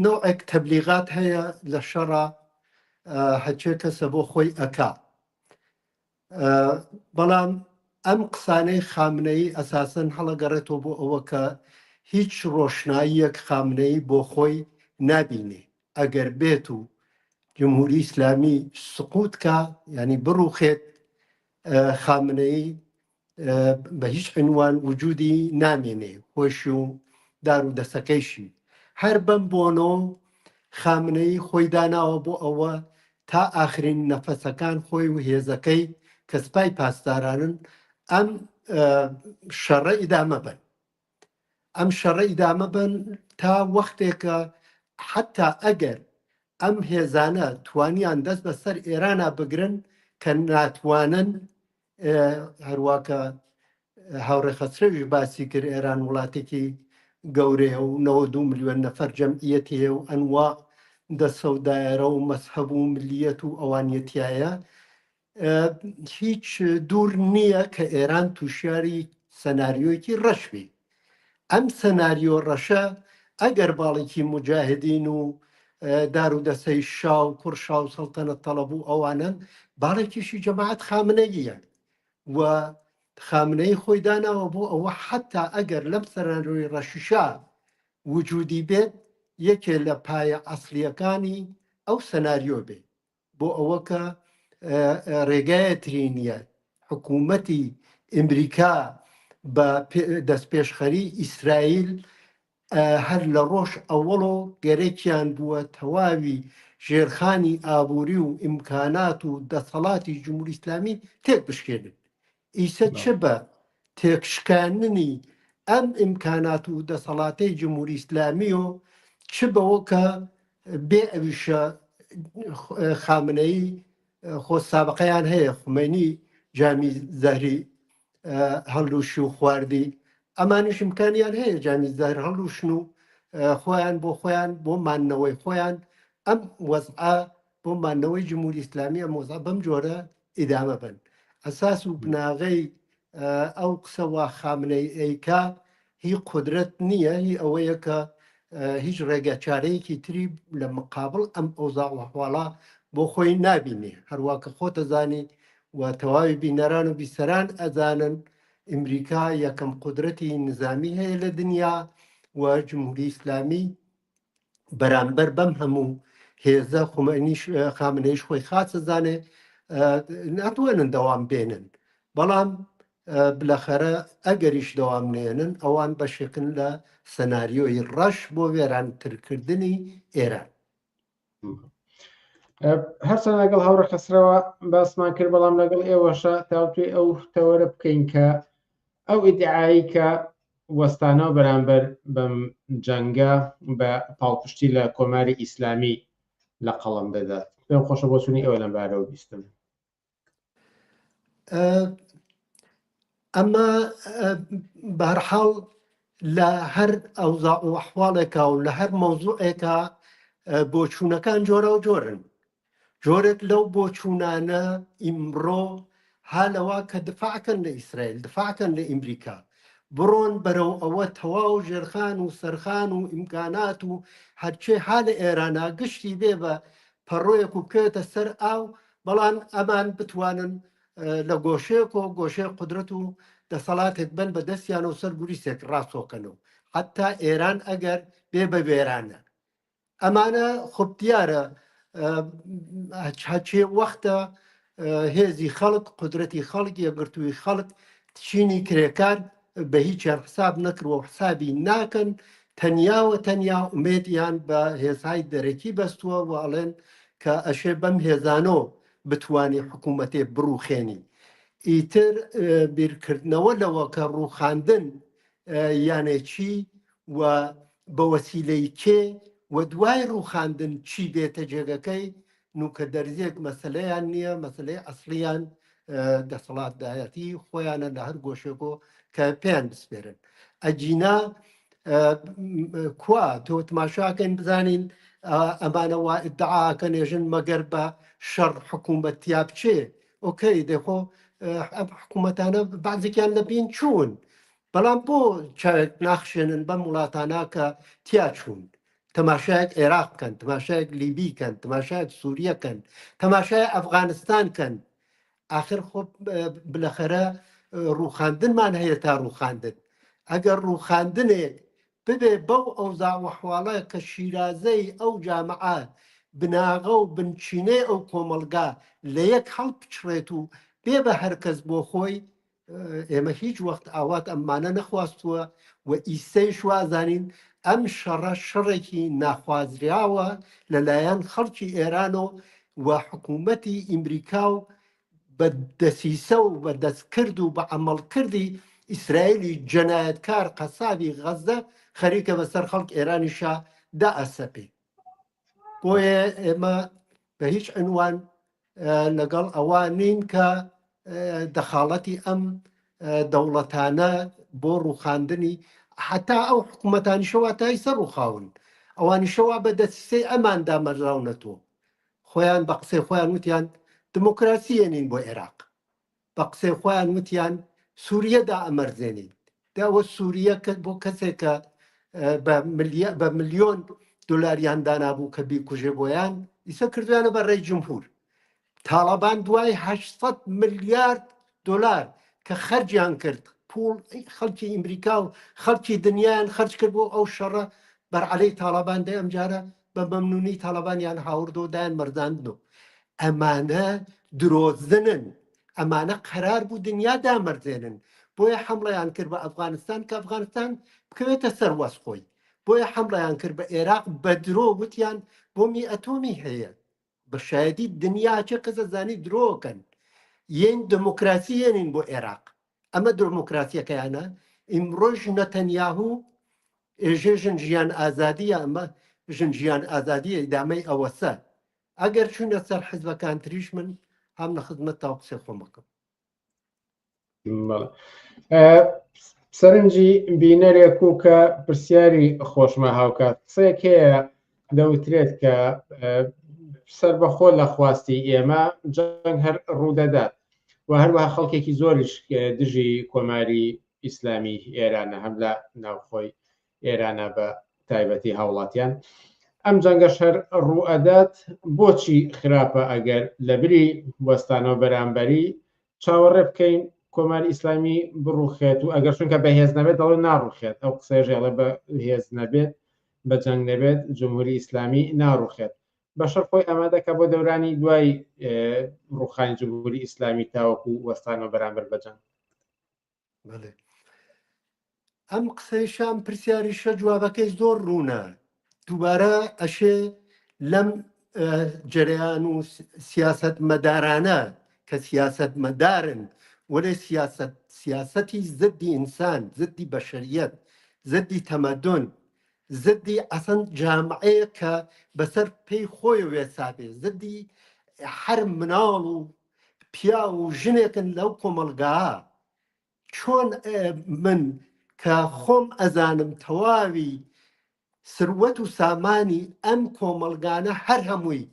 نوعێک تەبلیغات هەیە لە شەڕە هەچێ کەسە بۆ خۆی ئەکا. بەڵام ئەم قسانەی خامنەی ئەساسەن هەڵەگەڕێتەوە بۆ ئەوە کە هیچ ڕۆشناییەک خامنەی بۆ خۆی نابینێ. ئەگەر بێت و جمهوری ئیسلامی سقووتکە، ینی بڕوخێت، خامنەی بە هیچ عنوان وجودی نامێنێ، خۆشی و دار و دەسەکەیشی. هەر بەم بۆنۆ خامنەی خۆی داناوە بۆ ئەوە تا ئاخرین نەفەسەکان خۆی و هێزەکەی کە سپای پاسدارانن ئەم شەڕە ئیدامە بن. ئەم شەڕە ئیدامە بن تا وەختێکە حتا ئەگەر ئەم هێزانە توانیان دەست بەسەر ئێرانە بگرن کە ناتوانن، هەروواکە هاوڕێخەسرەویش باسی کرد، ئێران وڵاتێکی گەورەیە و 92 ملیۆن نەفەر جەمعیەتی هەیە و ئەنوا دەسەودایەرە و مەسحەب و ملیەت و ئەوانیەتیایە. هیچ دوور نییە کە ئێران تووشیاری سەناریۆیەکی ڕەشبی. ئەم سەناریۆ ڕەشە ئەگەر باڵێکی مجاهدین و دار و دەسەی شاو کوڕشا و سەڵتەنە تەڵەب و ئەوانن باڵێکیشی جەماعەت خامنەییە و خامنەی خۆی داناوە بۆ ئەوە حتا ئەگەر لەم سەناریۆی ڕەشیشا وجودی بێت یەکێ لە پایە ئەسلیەکانی ئەو سەناریۆ بێ بۆ ئەوە کە ڕێگایەتری نییە حکوومەتی ئەمریکا بە دەستپێشخەری ئیسرائیل هەر لە ڕۆژ ئەوەڵۆ گەرەکیان بووە تەواوی ژێرخانی ئابووری و ئیمکانات و دەسەڵاتی جمهوری ئیسلامی تێک بشکێنن. ئیسە چ بە تێکشکاندنی ئەم ئیمکانات و دەسەڵاتەی جمهوری ئیسلامی و چ بەوە کە بێ ئەویشە خامنەی خۆ سابقەیان هەیە خومینی جامی زەهری هەڵوشی و خواردی ئەمانش ئیمکانیان هەیە جامی زەهر هەڵوشن و خۆیان بۆ خۆیان بۆ مانەوەی خۆیان ئەم وەزعە بۆ مانەوەی جمهوری ئیسلامی ئەم وەزعە بەم جۆرە ئیدامە بن. ئەساس و بناغەی ئەو قسەوە خامنەی ئەیکا هی قدرت نییە، هی ئەوەیە کە هیچ ڕێگە چارەیەکی تری لە مقابل ئەم ئەوزاع وەحواڵە بۆ خۆی نابینێ. هەروە کە خۆتە زانی و تەواوی بینەران و بیسەران ئەزانن ئەمریکا یەکەم قدرەتی نظامی هەیە لە دنیا و جمهوری ئیسلامی بەرامبەر بەم هەموو هێزە خامنەیش خۆی خاچەزانێ ناتوانن دەوام بێنن، بەڵام بلەخەرە ئەگەریش دەوام نێنن ئەوان بەشێکن لە سەناریۆی ڕەش بۆ وێرانترکردنی ئێران. هەرچەند لەگەڵ هەوڕە خەسرەوە باسمان کرد، بەڵام لەگەڵ ئێوەشە تاوتوی ئەو تەوەرە بکەین کە ئەو ئیدعایی کە وەستانەوە بەرامبەر بەم جەنگە بە پاڵپشتی لە کۆماری ئیسلامی لە قەڵم دەدات. پێم خۆشە بۆ چوونی ئەوە لەم بارەوە بیستم. ئەمە بەهەرحاڵ لە هەر ئەوزاع و ئەحواڵێکا و لە هەر مەوزوعێکە بۆچوونەکان جۆرە و جۆرن. جۆرێک لەو بۆچوونانە ئیمڕۆ هالەوە کە دفاعکەن لە ئیسرائیل، دفاعکەن لە ئەمریکا، بڕۆن بەرەو ئەوە تەواو ژێرخان و سەرخان و ئیمکانات و هەرچێ حالە ئێرانە گشتی بێ بە پەڕۆیەک و بکێتە سەر ئاو، بەڵام ئەمان بتوانن لە گۆشەیەک و گۆشەی قدرەت و دەسەڵاتێک بن بە دەستیان و سەر گوریسێک ڕاستۆکەنەوە حتا ئێران ئەگەر بێ بە وێرانە. ئەمانە خۆب دیارە هەچێ وەختە هێزی خەڵک قدرەتی خەڵک یەگرتووی خەڵک تشینی کرێکار بە هیچیان حساب نەکردوە و حسابی ناکەن، تەنیاوە تەنیا ئومێدیان بە هێزهای دەرەکی بەستووە و ئەڵێن کە ئەشێ بەم هێزانۆ بتوانێ حکوومەتێ بڕوخێنی. ئیتر بیرکردنەوە لەوە کە ڕووخاندن یانێکی و بە وەسیلەی کێ و دوای ڕووخاندن چی بێتە جێگەکەی نوکە دەرزێک مەسلەیان نییە، مەسلەی ئەسلیان دەسەڵاتدایەتی خۆیانە لە هەر گۆشێکۆ کە پێیان بسپێرن. ئەجینا کوا تۆ تماشاکەن بزانین ئەمانەوە ئیدعاکە نێژن مەگەر بە شەڕ حکوومەتیا بچێ ئۆکەی دەخۆ ئەم حکوومەتانە بازێکیان لە بین چوون، بەڵام بۆ چاوێک ناخشێنن بەم وڵاتانە کە تیا چوون. تەماشایەک عێراق بکەن، تەماشایەک لیبی کەن، تەماشایەک سووریە کەن، تەماشای ئەفغانستان کەن. آخر خۆ بلەخەرە ڕووخاندنمان هەیە تا ڕووخاندن. ئەگەر ڕووخاندنێک ببێ بەو ئەوزاع وەحواڵەیە کە شیرازەی ئەو جامعە بناغە و بنچینەی ئەو کۆمەلگا لە یەک هەڵ بچڕێت و بێ بە هەرکەس بۆ خۆی، ئێمە هیچ وەخت ئاوات ئەمانە نەخواستووە و ئیسەی شوازانین ئەم شەڕە شەڕێکی ناخوازراوە لەلایەن خەڵکی ئێرانۆ و حکوومەتی ئیمریکا و بە دەسیسە و بە دەستکرد و بە عەمەڵکردی ئیسرائیلی جەنایەتکار قەسابی غەزە خەریکە بەسەر خەڵک ئێرانیشا دائەسەپێ. بۆیە ئێمە بە هیچ عنوان لەگەڵ ئەوە نین کە دەخاڵەتی ئەم دەوڵەتانە بۆ ڕووخاندنی حتا ئەو حکوومەتانیشەوە تای سەر ڕووخاون ئەوانیشەوە بە دەسیسەی ئەماندا مەرراونەتەوە. خۆیان بە قسەی خۆیان وتیان دموکراسیێنین بۆ عێراق بە قسەی خۆیان وتیان سووریەدا ئەمەرزێنین داوە سووریە بۆ کەسێک کە بە ملیۆن دلاریان دانابوو کە بیکوژێ بۆیان ئیسە کردویانە بە ڕێی جمهور تاڵەبان دوای 800 ملیارد دلار کە خەرجیان کرد پوڵ خەڵکی ئیمریکا و خەڵکی دنیایان خەرج کرد بۆ ئەو شەڕە بەرعەلەی تاڵەبان دەی ئەمجارە بە مەمنونی تاڵەبانیان هاوردۆ دایان مەرداندنەوە ئەمانە درۆزنن ئەمانە قەرار بوو دنیا دامەرزێنن بۆیە حمڵەیان کرد بە ئەفغانستان کە ئەفغانستان بکەوێتە سەر وەسخۆی بۆیە حمڵەیان کرد بە عێراق بە درۆ وتیان بۆمی ئەتۆمی هەیە بە شایەتی دنیاچە کەسە زانی درۆکەن یەن دموکراسیێنین بۆ عێراق ئەمە دموکراسیەکەیانە ئیمڕۆژ نەتەنیاهوو ئێژێ ژنجیان ئازادیە ئەمە ژنجیان ئازادیە ئیدامەی ئەوەسە ئەگەر چوونە سەر حزبەکان تریش من هەم لە خزمەت تا قسەی خۆمەکەم سەرنجی بینەرێک و کە پرسیاری خۆشمە هاوکات قسەیەک هەیە دەوترێت کە سەربەخۆ لە خواستی ئێمە جەنگ هەر ڕوودەدات و هەروەها خەڵکێکی زۆریش دژی کۆماری ئیسلامی ئێرانە هەم لە ناوخۆی ئێرانە بە تایبەتی هاوڵاتیان ئەم جەنگەش هەر ڕوئەدات بۆچی خراپە ئەگەر لە بری وەستانەوە بەرامبەری چاوەڕێ بکەین کۆماری ئیسلامی بڕوخێت و ئەگەر چونکە بەهێز نەبێت دەڵێ ناڕوخێت ئەو قسەژێڵە بەهێز نەبێت بە جەنگ نەبێت جمهوری ئیسلامی ناڕوخێت بەشەر خۆی ئامادەکە بۆ دەورانی دوای ڕوخانی جمهوری ئیسلامی تاوەکو وەستانەوە بەرامبەر بە جەنگ ئەم قسەیشان پرسیاریشە جوابەکەی زۆر ڕوونە دووبارە ئەشێ لەم جەریان و سیاست مەدارانە کە سیاست مەدارن وەرێ سیاسەتی زدی ئینسان زدی بەشەریەت زدی تەمەدۆن زدی ئەسەن جامعەیە کە بەسەر پێی خۆی وێسابێ زدی هەر مناڵ و پیا و ژنێکن لەو کۆمەلگا چۆن من کە خۆم ئەزانم تەواوی سروەت و سامانی ئەم کۆمەلگانە هەر هەمووی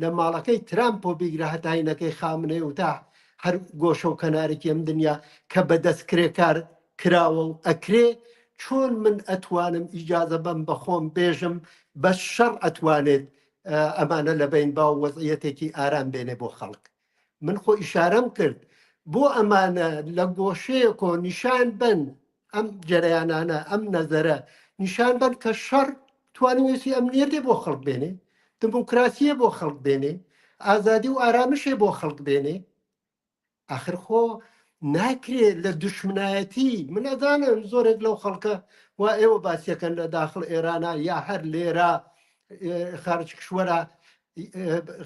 لە ماڵەکەی ترامپۆ بیگرە هەتاینەکەی خامنەی و تا هەر گۆشە و کەنارێکی ئەم دنیا کە بەدەستکرێکار کراوە و ئەکرێ چۆن من ئەتوانم ئیجازە بەم بە خۆم بێژم بە شەڕ ئەتوانێت ئەمانە لە بین با و وەزعیەتێکی ئارام بێنێ بۆ خەڵک من خۆ ئیشارەم کرد بۆ ئەمانە لە گۆشەیەک و نیشان بن ئەم جەرەیانانە ئەم نەزەرە نیشان بن کە شەڕ توانیوێتی ئەمنیەتێ بۆ خەڵک بێنێ دموکراسیە بۆ خەڵک بێنێ ئازادی و ئارامشێ بۆ خەڵک بێنێ ئاخر خۆ ناکرێت لە دشمنایەتی من ئەزانم زۆرێک لەو خەڵکە و ئێوە باسیەکەن لە داخل ئێرانە یا هەر لێرە خارج کشوەرە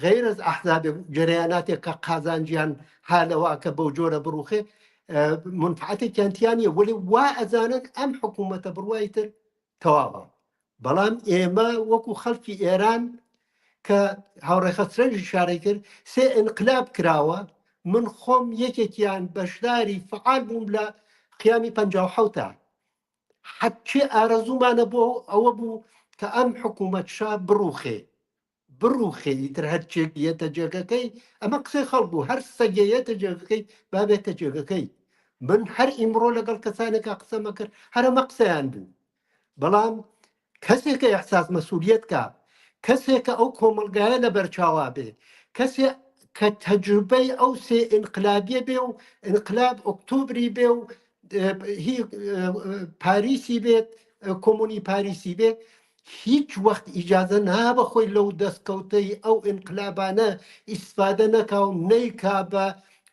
غیر از ئەحزاب جەرەیاناتێک کە قازانجیان حالەوە کە بەو جۆرە بڕوخێ منفعەتێکیانتیانە وەلی وا ئەزانن ئەم حکوومەتە بڕوای تر تەواوە بەڵام ئێمە وەکو خەڵکی ئێران کە هاوڕێخەسرەنجی شارەی کرد سێ ئینقلاب کراوە من خۆم یەکێکیان بەشداری فعال بووم لە قیامی 57 حەچێ ئارەزومانە بۆ ئەوە بوو کە ئەم حکوومەت شا بڕوخێ ئیتر هەرچێک یەتە جێگەکەی ئەمە قسەی خەڵ بوو هەر سەگەیەتە جێگەکەی بابێتە جێگەکەی من هەر ئیمڕۆ لەگەڵ کەسانێکە قسەمە کرد هەرەمە قسەیان بوو بەڵام کەسێکە ئەحساس مەسئولیت کا کەسێکە ئەو کۆمەلگایە لە بەرچاوا بێ کەسێ کە تەجروبەی ئەو سێ ئینقلابیە بێ و ئینقلاب ئۆکتۆبری بێ و هی پاریسی بێت کۆمۆنی پاریسی بێت هیچ وەخت ئیجازە نابە خۆی لەو دەستکەوتەی ئەو ئینقلابانە ئیسفادە نەکا و نەیکا بە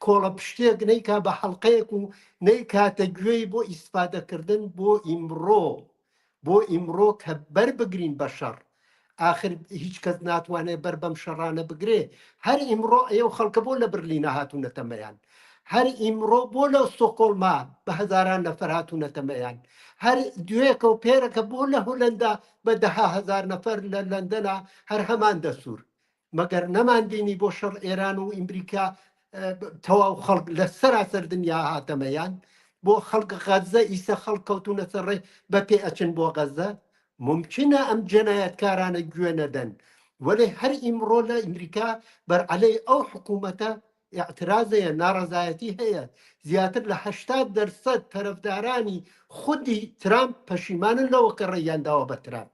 کۆڵە پشتێک نەیکا بە حەڵقەیەک و نەیکاتە گوێی بۆ ئیسفادەکردن بۆ ئیمڕۆ کە بەربگرین بە شەڕ آخر هیچ کەس ناتوانێت بەر بەم شەڕانە بگرێ هەر ئیمڕۆ ئەو خەڵکە بۆ لە برلینە هاتوونەتەمەیان هەر ئیمڕۆ بۆ لە ستۆکۆڵما بە هەزاران نەفەر هاتوونەتەمەیان هەر دوێکە و پێرەکە بۆ لە هۆلەندا بە دەها هەزار نەفەر لە لەندەنا هەر هەمان دەسوور مەگەر نەماندینی بۆ شەڕ ئێران و ئیمریکا تەواو خەڵک لە سەراسەر دنیا هاتەمەیان بۆ خەڵک غەزە ئیسە خەڵک کەوتونە سەرڕێ بە پێ ئەچن بۆ غەزە ممکنە ئەم جەنایەتکارانە گوێ نەدەن ولی هەر ئیمڕۆ لە ئەمریکا بەرعەلەی ئەو حکوومەتە اعتراضەیە ناڕەزایەتی هەیە زیاتر لە 80% تەرەفدارانی خودی ترامپ پەشیمانن لەوە کە ڕێیانداوە بە ترامپ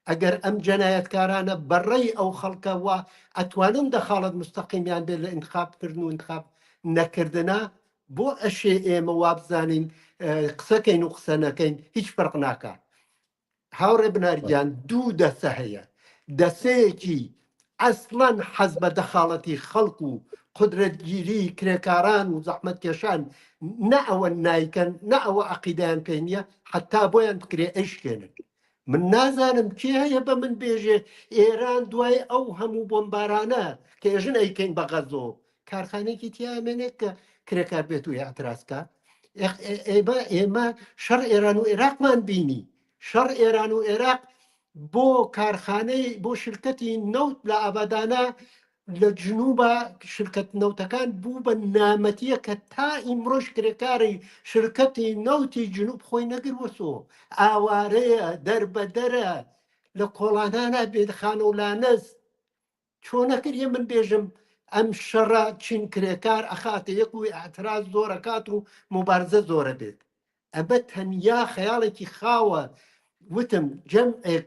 ئەگەر ئەم جەنایەتکارانە بەڕێی ئەو خەڵکە وە ئەتوانن دەخاڵت مستەقیمیان بێت لە ئینتخابکردن و ئینتخاب نەکردنا بۆ ئەشێ ئێمە وابزانین قسەکەین و قسە نەکەین هیچ فەرق ناکات. هاوڕێ بناریان دوو دەسە هەیە، دەسەیەکی ئەسڵەن حەز بە دەخاڵەتی خەڵک و قدرەتگیری کرێکاران و زەحمەتکێشان نە ئەوە نایکەن نە ئەوە عەقیدەیان پێ نییە حتا بۆیان بکرێ ئەیشکێنن. من نازانم کێ هەیە بە من بێژێ ئێران دوای ئەو هەموو بۆمبارانە کە ئێژن ئەیکەین بە غەزۆ کارخانێکی تیامێنێت کە کرێکار بێت و ئاعترازکە. ئێمە شەڕ ئێران و عێراقمان بینی، شەڕ ئێران و عێراق بۆ کارخانەی بۆ شرکەتی نەوت لە ئابادانە لە جنوبە شرکەت نەوتەکان بوو بە نامەتیە کە تا ئیمڕۆژ کرێکاری شرکەتی نەوتی جنوب خۆی نەگروەسۆ ئاوارەیە دەربەدەرە لە کۆڵانانە بێدخانە و لانەس چۆنەکردە من بێژم ئەم شەڕە چین کرێکار ئەخاتە یەک و ئاعتراز زۆرەکات و مبارزە زۆرە بێت. ئەبە تەنیا خەیاڵێکی خاوە وتم جەمعێک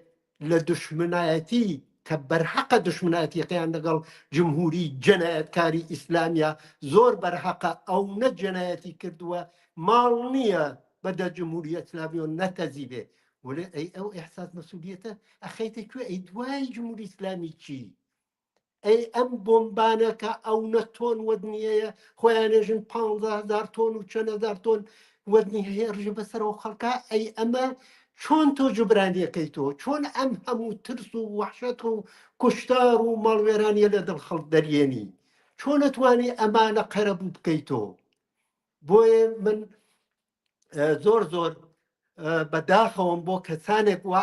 لە دشمنایەتی کە بەرحەقە دشمنایەتیەکەیان لەگەڵ جمهوری جەنایەتکاری ئیسلامیە زۆر بەرحەقە ئەو نە جەنایەتی کردووە ماڵ نییە بەدە جمهوری ئیسلامی و نەتەزی بێ وەێ ئەی ئەو ئێحساس مەسئولیەتە ئەخەیتە کوێ ئەی دوای جمهوری ئیسلامی چی؟ ئەی ئەم بۆمبانەکە ئەو نەتۆن وەدنیەیە خۆیانێژن 500,000 تۆن و چەند هزار تۆن وەدنی هەیە ڕژە بەسەرەوە خەڵکە ئەی ئەمە چۆن تۆ جوبرانیەکەی تۆ چۆن ئەم هەموو ترس و وحشەت و کوشتار و ماڵوێرانیە لە دڵ خەڵک دەرێنی چۆن نەتوانی ئەمانە قەرەبوو بکەیتەوە. بۆیە من زۆر زۆر بەداخەوەم بۆ کەسانێک وە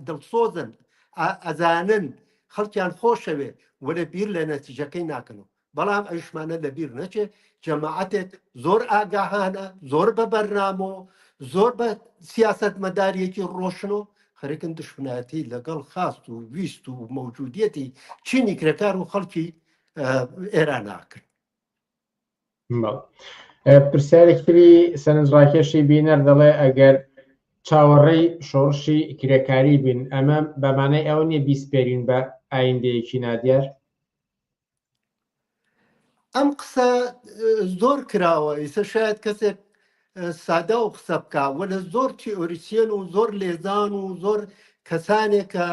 دڵسۆزن ئەزانن خەڵکیان خۆشەوێ وەرە بیر لە نەتیجەکەی ناکەنەوە. بەڵام ئەوشمانە لە بیر نەچێ جەماعەتێک زۆر ئاگاهانە زۆر بە بەرنامۆ زۆر بە سیاست مەداریەکی ڕۆشنۆ خەریکن دشمنایەتی لەگەڵ خاست و ویست و مەوجودیەتی چینی کرێکار و خەڵکی ئێران ناکرد. پرسیارێکتری سەرنجڕاکێشی بینەر دەڵێ ئەگەر چاوەڕێی شۆڕشی کرێکاری بین ئەمە بەمانەی ئەوە نیە بیسپێرین بە ئایندەیەکی نادیار؟ ئەم قسە زۆر کراوە ئیسە شاید کەسێک سادە و قسە بکە وە لە زۆر تیۆریسیەن و زۆر لێزان و زۆر کەسانێکە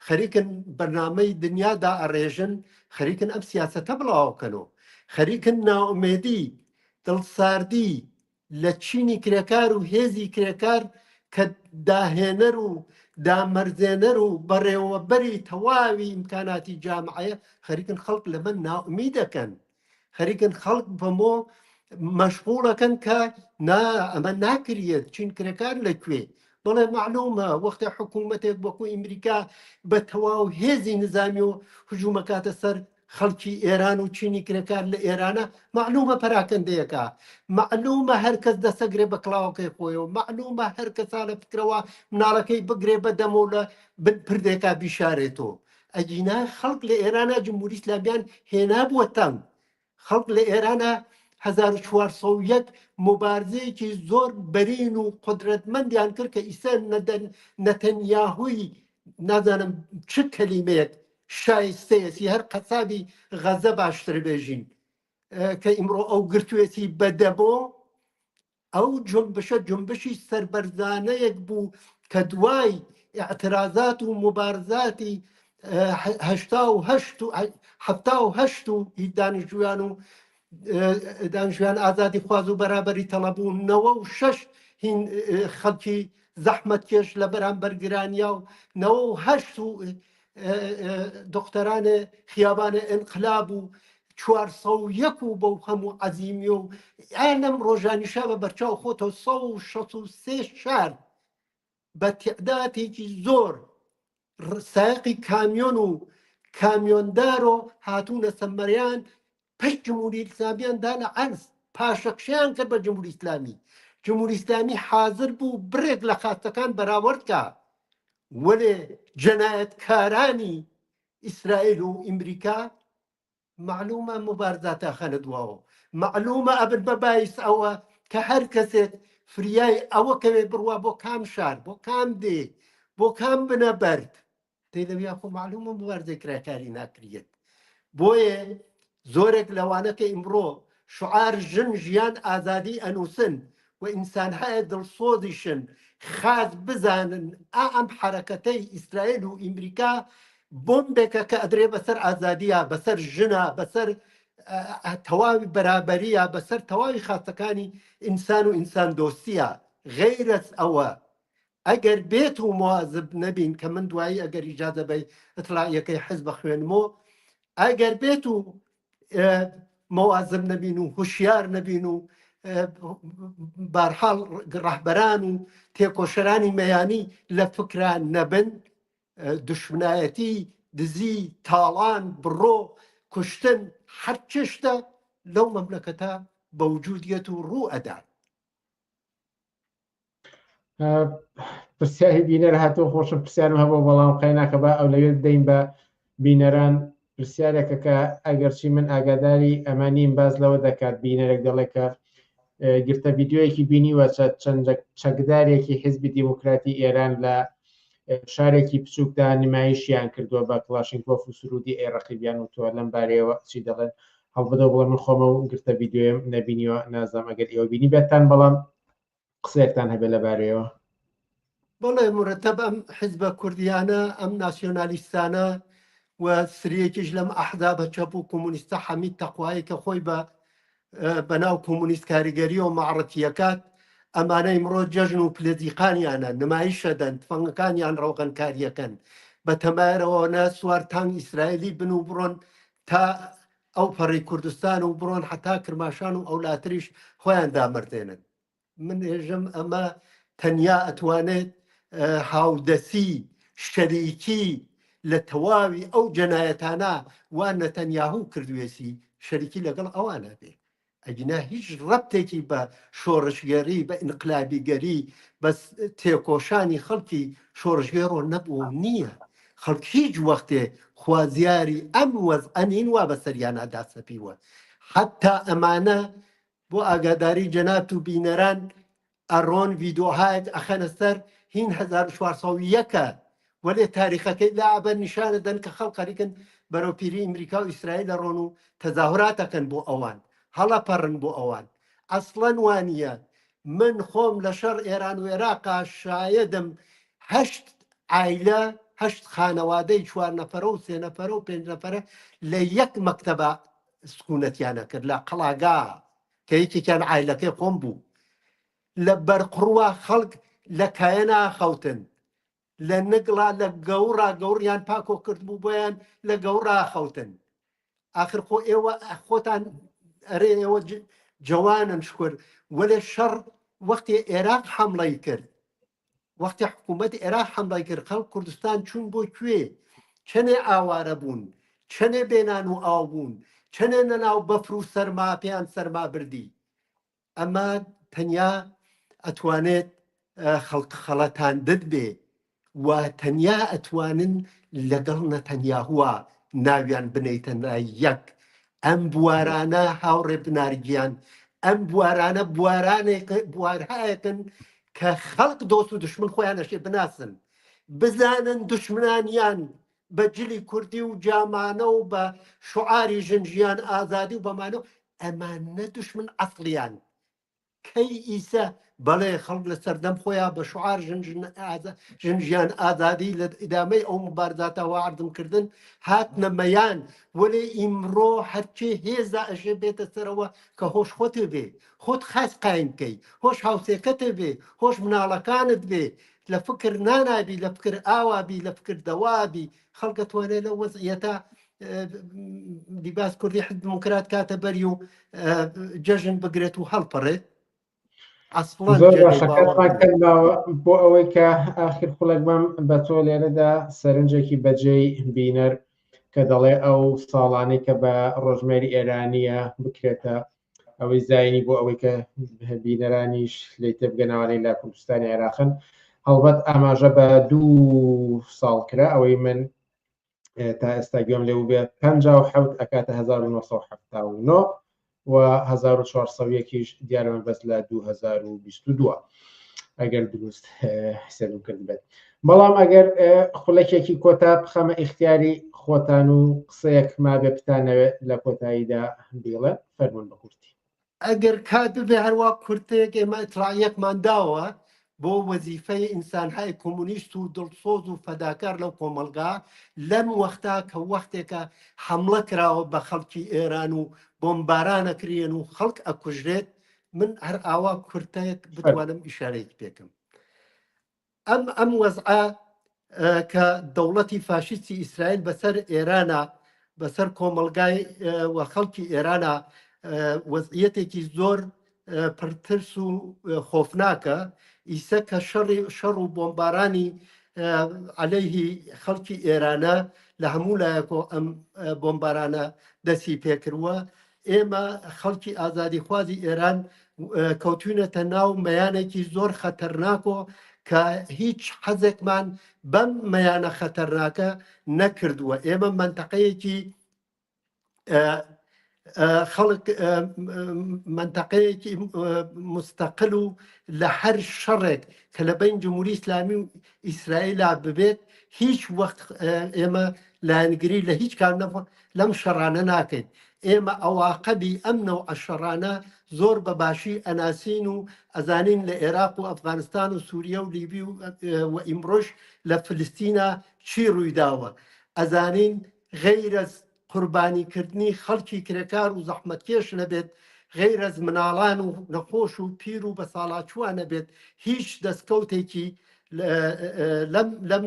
خەریکن بەرنامەی دنیادا ئەڕێژن خەریکن ئەم سیاسەتە بڵاوکەنەوە خەریکن ناومێدی دڵساردی لە چینی کرێکار و هێزی کرێکار کە داهێنەر و دامەرزێنەر و بەڕێوەبەری تەواوی ئیمکاناتی جامعەیە خەریکن خەڵک لە من ناومی دەکەن خەریکن خەڵک بەمۆ مەشغوڵەکەن کە ئەمە ناکرێت چین کرێکار لەکوێ بڵێ معلومە وەختە حکوومەتێک وەکو ئیمریکا بە تەواو هێزی نظامی و هجوومەکاتە سەر خەڵکی ئێران و چینی کرێکار لە ئێرانە معلومە پەراکەندەیەکە معلومە هەرکەس دەسەگرێ بە کڵاوەکەی خۆیەوە معلومە هەر کەسا لە فکرەوە مناڵەکەی بگرێ بەدەمەوە لە پردێکا بیشارێتەوە ئەجینا خەڵک لە ئێرانە جمهوری ئیسلامیان هێنا بووە تەنگ خەڵک لە ئێرانە 1401 مبارزەیەکی زۆر بەرین و قدرەتمەندیان کرد کە ئیسە نەتەنیاهوی نازانم چ کەلیمەیەک شایستەیەسی هەر قەسابی غەزە باشتر بێژین کە ئیمڕۆ ئەو گرتوێتی بەدەبۆ ئەو جنبشە جنبشی سەربەرزانەیەک بوو کە دوای اعتراضات و مبارزاتی 1970 و دانیشتویان و دانیشتویان ئازادی خواز و بەرابەری تەڵەبوو 96 هین خەڵکی زەحمەتکێش لە بەرامبەر گرانیا و 98 و دختەرانە خیابانە ئینقلاب و 401 و بەو هەموو عەزیمیە و ئەم ڕۆژانیشا بە بەرچاو خۆتەوە 163 شار بە تێعداتێکی زۆر سایقی کامیۆن و کامیۆندار و هاتوونە سەمەریان پشت جمهوری ئیسلامیان دانە عەرز پاشەکشیان کرد بە جمهوری ئیسلامی جمهوری ئیسلامی حاضر بوو برێک لە خاستەکان بەراوردکە وەلێ جەنایەتکارانی ئیسرائیل و ئیمریکا معلومە مبارزاتە خەنە دواوە معلومە ئەبن بەبایس ئەوە کە هەر کەسێک فریای ئەوە کەوێ بڕوا بۆ کام شار بۆ کام دێ بۆ کام بنە بەرد دەی لەویا خۆ معلومە مبارزەی کراکاری ناکرێت بۆیە زۆرێک لەوانە کە ئیمڕۆ شعار ژن ژیان ئازادی ئەنووسن و ئینسان هەیە دڵسۆزیشن خاز بزانن ئەم حرەکەتەی ئیسرائیل و ئیمریکا بۆمبێکە کە ئەدرێ بەسەر ئازادیە بەسەر ژنە بەسەر تەواوی بەرابەریە بەسەر تەواوی خاستەکانی ئینسان و ئینسان دۆستیە غەیرەت ئەوە ئەگەر بێت و موازب نەبین کە من دوایی ئەگەر ئیجازە بەی ئەتڵاعیەکەی حزب بخوێنمەوە ئەگەر بێت و موازب نەبین و هوشیار نەبین و بارحاڵ ڕەهبەران و تێکۆشەرانی مەیانی لە فکران نەبن دشمنایەتی دزی تاڵان بڕۆ کوشتن هەر چێشتە لەو مەملەکەتە بەوجودیەت و ڕوو ئەدان پرسیاری بینەر هاتوو خۆشم پرسیارم هەبوو بەڵام قەیناکە بە ئەو لەوێ بدەین بە بینەران پرسیارێکە کە ئەگەرچی من ئاگاداری ئەمانیم باز لەوە دەکات بینەرێک دەڵێ کە گرتە ڤیددیۆیەکی بینیوە چەند چەکدارێکی حیزبی دیموکراتی ئێران لە شارێکی بچووکدا نمایشیان کردووە بە کلاشینکۆف و سرودی ئێڕەقیبیان و تۆ لەم بارەیەوە چی دەڵێن هەڵبدە بڵێ من خۆمە و گرتە ڤیددیۆیم نەبینیوە نازام ئەگەر ئێوە بینی بێتان بەڵام قسەیەکتان هەبێت لەبارەیەوە بەڵێ مرتب ئەم حیزبە کوردیانە ئەم ناسیۆنالیستانە و سریەکیش لەم ئەحزابە چەپ و کۆمونیستە حەمید تەقوایی کە خۆی بەناو کۆمونیست کاریگەری و مەعرەتیەکات ئەمانە ئیمڕۆ جەژن و پلێدیقانیانە نمایشەدەن تفەنگەکانیان ڕۆغەنکاریەکەن بە تەمایرەوەنە سوار تانگ ئیسرائیلی بن و بڕۆن تا ئەو پەڕی کوردستان و بڕۆن حتا کرماشان و ئەولاتریش خۆیان دامەردێنن من هێژم ئەمە تەنیا ئەتوانێت هاودەسی شەریکی لە تەواوی ئەو جەنایەتانە وان نەتەنیاهوو کردوێسی شەریکی لەگەڵ ئەوانە بێ ئەگینا هیچ ڕەبتێکی بە شۆڕشگەری بە ئینقلابیگەری بە تێکۆشانی خەڵکی شۆڕژگەڕۆ نەبوو نییە خەڵک هیچ وەختێ خوازیاری ئەم وەزئەنین وا بەسەریانەدا سەپیوە حتا ئەمانە بۆ ئاگاداری جەنات و بینەران ئەڕۆن ڤیدۆهایەک ئەخەنە سەر هین 1401 وەلێ تاریخەکەی لابەر نیشانە دەن کە خەڵقەریکن بەرەوپیری ئیمریکا و ئیسرائیل لە ڕۆن و تەزاهوراتەکەن بۆ ئەوان هەڵەپەڕن بۆ ئەوان ئەسڵەن وانە من خۆم لە شەڕ ئێران و عێراقا شایدم هەشت عایلە هەشت خانەوادەی 4 نەفەرە و 3 نەفەرە و 5 نەفەرە لە یەک مەکتەبە سکوونەتیانە کرد لە قەڵاگا کە یەکێکیان عایلەکەی خۆم بوو لە بەرقڕوە خەڵک لە کایەنا خەوتن لە نگڵا لە گەوڕا گەوڕیان پاکۆ کرد بوو بۆیان لە گەوڕا خەوتن آخر خۆ ئێوە خۆتان ئەرێ ئێوە جوانن شکر وەلێ شەڕ وەختی عێراق حەمڵەی کرد وەختی حکوومەت عێراق حەمڵەی کرد خەڵک کوردستان چوون بۆ کوێ چەنێ ئاوارە بوون چەنێ بێنان و ئاو بوون چەنێ نەناو بەفر و سەرما پێیان سەرما بردی ئەمە تەنیا ئەتوانێت خەڵک خەڵەتان دت بێ و تەنیا ئەتوانن لەگەڵ نەتەنیاهووە ناویان بنیتە یەک ئەم بوارانە هاوڕێ بنارگیان ئەم بوارانە بوارهایەکن کە خەڵک دۆست و دشمن خۆیان ئەشێ بناسن بزانن دشمنانیان بە جلی کوردی و جامانە و بە شعاری ژنجیان ئازادی و بەمانە ئەمانە دشمن ئەسڵیان کەی ئیسە بەڵێ خەڵک لە سەردەم خۆیان بە شعار ژنجیان ئازادی لە ئیدامەی ئەو مبارزاتەوە عردمکردن هاتنە مەیان وەلێ ئیمڕۆ هەرچێ هێزا ئەژێ بێتە سەرەوە کە هۆش خۆتە بێ خۆت خاس قایم بکەی هۆش هاوسێکەتە بێ هۆش مناڵەکانت بێ لە فکر نانابی لە فکر ئاوابی لە فکر دەوابی خەڵکە توانێت لە وەزعیەتە دیباس کوردی حزب دیموکرات کاتە بەری و جەژن بگرێت و هەڵپەڕێت بۆ ئەوەی کە ئاخر خوڵێکمان بە تۆ لێرەدا سەرنجێکی بەجێی بینەر کە دەڵێ ئەو ساڵانەی کە بە ڕۆژمێری ئێرانیە بکرێتە ئەوەی زاینی بۆ ئەوەی کە بینەرانیش لێتە بگەناوانەی لە کوردستانی عێراقن هەڵبەت ئاماژە بە 2 ساڵ کرا ئەوەی من تا ئێستا گوێم لێ بێت 57 ئەکاتە 1970 و 1400 دیارەمە بەس لە 2022 ئەگەر دروست حسێبم کرد بێت. بەڵام ئەگەر خولەکێکی کۆتا بخەمە ئیختیاری خۆتان و قسەیەک ما بێ بتانەوێت لە کۆتاییدا بڵێ فەرمون بە کورتی. ئەگەر کات ببێ هەروە کورتێک ئێمە ئەترایەکمان داوە بۆ وەزیفەی ئینسانهای کۆمونیست و دڵسۆز و فەداکار لەو کۆمەلگا لەم وەختا کە وەختێکە حملە کراوە بە خەڵکی ئێران و بۆمبارانەکرێن و خەڵک ئەکوژرێت من هەر ئاوا کورتەیەک بتوانم ئیشارەیەک پێکەم. ئەم وەزعە کە دەوڵەتی فاشیستی ئیسرائیل بەسەر ئێرانە بەسەر کۆمەلگای وە خەڵکی ئێرانە وەزعیەتێکی زۆر پرترس و خۆفناکە ئیسە کە شەڕ و بۆمبارانی عەلەیهی خەڵکی ئێرانە لە هەموو لایەکۆ ئەم بۆمبارانە دەستی پێکردووە. ئێمە خەڵکی ئازادیخوازی ئێران کەوتوونەتە ناو مەیانێکی زۆر خەتەرناکۆ کە هیچ حەزێکمان بەم مەیانە خەتەرناکە نەکردووە. ئێمە منتەقەیەکی خەڵک منتەقەیەکی مستەقل و لە هەر شەڕێک کە لە بین جمهوری ئیسلامی و ئیسرائیلا ببێت هیچ وەخت ئێمە لایەنگری لە هیچ کار لەم شەڕانە ناکەین. ئێمە ئەواقەبی ئەم نەوعە شەڕانە زۆر بەباشی ئەناسین و ئەزانین لە عێراق و ئەفغانستان و سووریە و لیبی و ئیمڕۆژ لە فلستینە چی ڕوویداوە. ئەزانین غەیرە قوربانیکردنی خەڵکی کرێکار و زەحمەتکێش نەبێت، غەیرە مناڵان و نەخۆش و پیر و بە ساڵاچوانە بێت هیچ دەستکەوتێکی لەم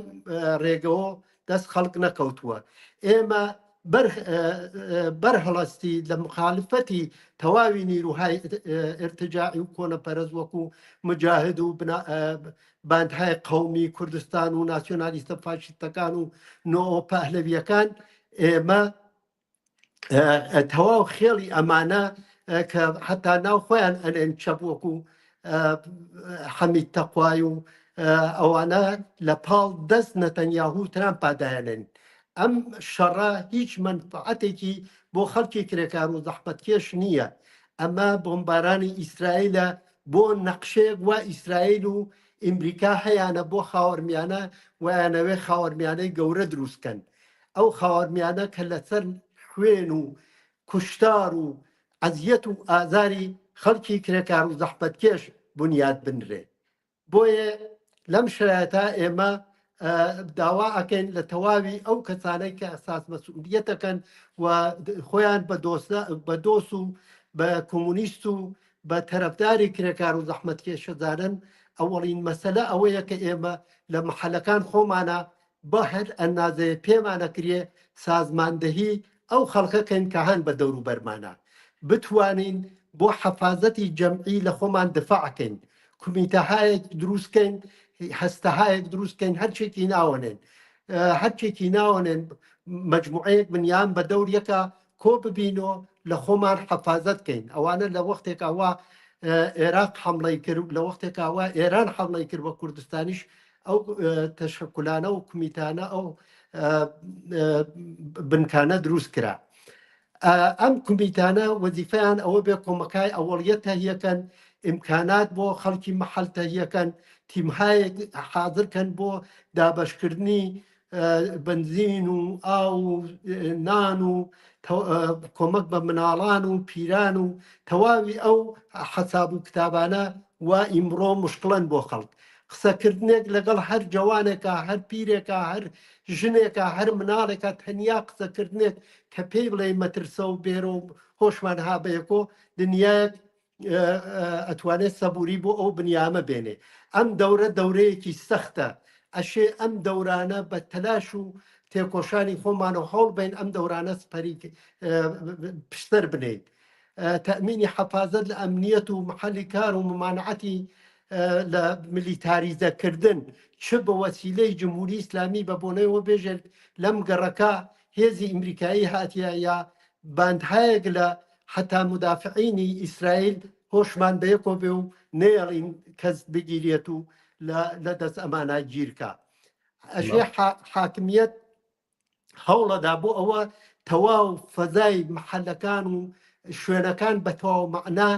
ڕێگەوە دەست خەڵک نەکەوتووە. ئێمە بەرهەڵستی لە مخالفەتی تەواوی نیروهای ارتجاعی و کۆنەپەرز وەکو مجاهد و باندهای قەومی کوردستان و ناسیۆنالیستە فاشیستەکان و نۆ پەهلەویەکان ئێمە تەواو خێڵی ئەمانە کە حتا ناو خۆیان ئەنێن چەپ وەکو حەمید تەقوای و ئەوانە لە پاڵ دەست نەتەنیاهو ترامپ پادایەنن. ئەم شەڕە هیچ منفعەتێکی بۆ خەڵکی کرێکار و زەحمەتکێش نییە. ئەمە بۆمبارانی ئیسرائیلە بۆ نەقشەیەک وا ئیسرائیل و ئیمریکا هەیانە بۆ خاوەرمیانە ویانەوێ خاوەرمیانەی گەورە دروستکەن. ئەو خاوەرمیانە کە لەسەر خوێن و کوشتار و عەزیەت و ئازاری خەڵکی کرێکار و زەحمەتکێش بنیاد بنرێ. بۆیە لەم شرایەتە ئێمە داوا ئەکەین لە تەواوی ئەو کەسانەی کە ئەساس مەسئولیەتەکەن و خۆیان بە دۆست و بە کۆمونیست و بە تەرەفداری کرێکار و زەحمەتکێشەدانن. ئەوەڵین مەسەلە ئەوەیە کە ئێمە لە مەحەلەکان خۆمانە بە هەر ئەندازەیە پێمانەکرێ سازماندەهی ئەو خەڵکەکەین کە هەن بە دەور و بەرمانە بتوانین بۆ حەفازەتی جەمعی لە خۆمان دفاعکەین، کومیتەهایەک دروستکەین، هەستەهایەک دروستکەین، هەرچێکی ناوەنێن هەرچێکی ناوەنێن مەجموعەیەک بنیان بە دەوریەکە کۆ ببینەوە لە خۆمان حەفازەتکەین. ئەوانە لە وەختێکەوە عێراق حمڵی کرد، لە وەختێکەوە ئێران حمڵی کرد بە کوردستانیش ئەو تەشەکلانە و کومیتانە ئەو بنکانە دروست کرا. ئەم کومیتانە وەزیفەیان ئەوە بێ کۆمەکای ئەوەڵیەت تەهیەکەن، ئیمکانات بۆ خەڵکی مەحەل تەهیەکەن، تیمهایەک حاضرکەن بۆ دابەشکردنی بنزین و ئاو و نان و کۆمەک بە مناڵان و پیران و تەواوی ئەو حەساب و کتابانە و ئیمڕۆ مشکڵەن بۆ خەڵک. قسەکردنێک لەگەڵ هەر جوانێکە، هەر پیرێکە، هەر ژنێکە، هەر مناڵێکە، تەنیا قسەکردنێک کە پێی بڵێ مەترسە و بێرە و هۆشمان هابەیەکۆ دنیایەک ئەتوانێت سەبووری بۆ ئەو بنیامە بێنێ. ئەم دەورە دەورەیەکی سەختە. ئەشێ ئەم دەورانە بە تەلاش و تێکۆشانی خۆمان و هەوڵ بین ئەم دەورانە سپەری پشتەر بنین. تەمینی حەفازەت لە ئەمنیەت و محەلی کار و ممانعەتی لە ملیتاریزەکردن چ بە وەسیلەی جمهوری ئیسلامی بە بۆنەوە بێژێت لەم گەڕەکە هێزی ئیمریکایی هاتیە یا باندهایەک لە حتا مدافعینی ئیسرائیل هۆشمان بەیەکۆ بێ و نێڵین کەس بگیرێت و لە دەست ئەمانە گیرکە. ئەشێ حاکمیت هەوڵەدا بۆ ئەوە تەواو فەزای محەلەکان و شوێنەکان بە تەواو مەعنا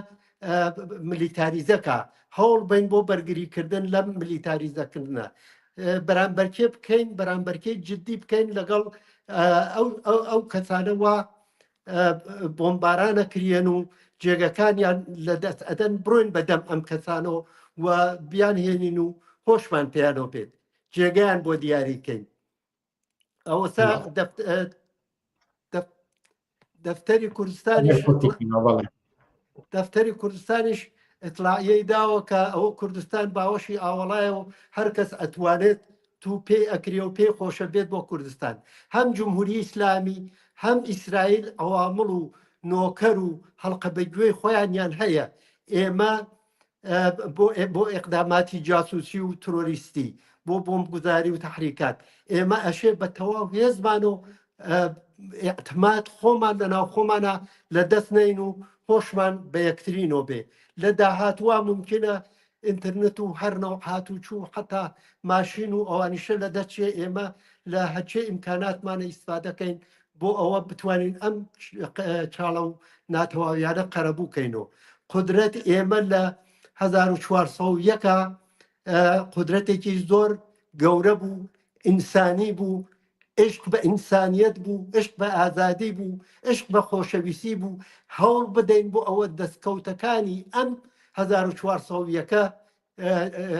ملیتاریزەکە هەوڵ بین بۆ بەرگریکردن لەم ملیتاریزەکردنە بەرامبەرکێ بکەین بەرامبەرکەی جددی بکەین لەگەڵ ئەو کەسانەوە بۆمبارانە کرێن و جێگەکانیان لە دەست ئەدەن بڕۆین بەدەم ئەم کەسانەوە و بیان هێنین و خۆشمان پێیانەوە بێت جێگەیان بۆ دیاریکەین ئەوەسا دەفتەری کوردستانیش ئەتلاعیەی داوە کە ئەوە کوردستان باوەشی ئاوەڵایە و هەر کەس ئەتوانێت تو پێ ئەکرێ و پێی خۆشە بێت بۆ کوردستان هەم جمهوری ئیسلامی هەم ئیسرائیل ئەوامڵ و نۆکەر و هەڵقە بەگوێی خۆیانیان هەیە ئێمە بۆ ئێقداماتی جاسوسی و تۆریستی بۆ بۆمبگوزاری و تەحریکات ئێمە ئەشێ بە تەواو هێزمان و ئێعتماد خۆمان لەناو خۆمانە لە دەست نین و خۆشمان بە یەکترینەوە بێ لە داهاتوە ممکنە ئینترنت و هەرنەوە هاتو چوو حتا ماشین و ئەوانیشە لە دەچێ ئێمە لە هەچێ ئیمکاناتمانە ئیسفادەکەین بۆ ئەوە بتوانین ئەم چاڵە و ناتەواویانە قەرەبووکەینەوە قدرەت ئێمە لە 1401 قدرەتێکی زۆر گەورە بوو ئینسانی بوو عشق بە ئینسانیەت بوو عشق بە ئازادی بوو عشق بە خۆشەویستی بوو هەوڵ بدەین بۆ ئەوە دەستکەوتەکانی ئەم 1401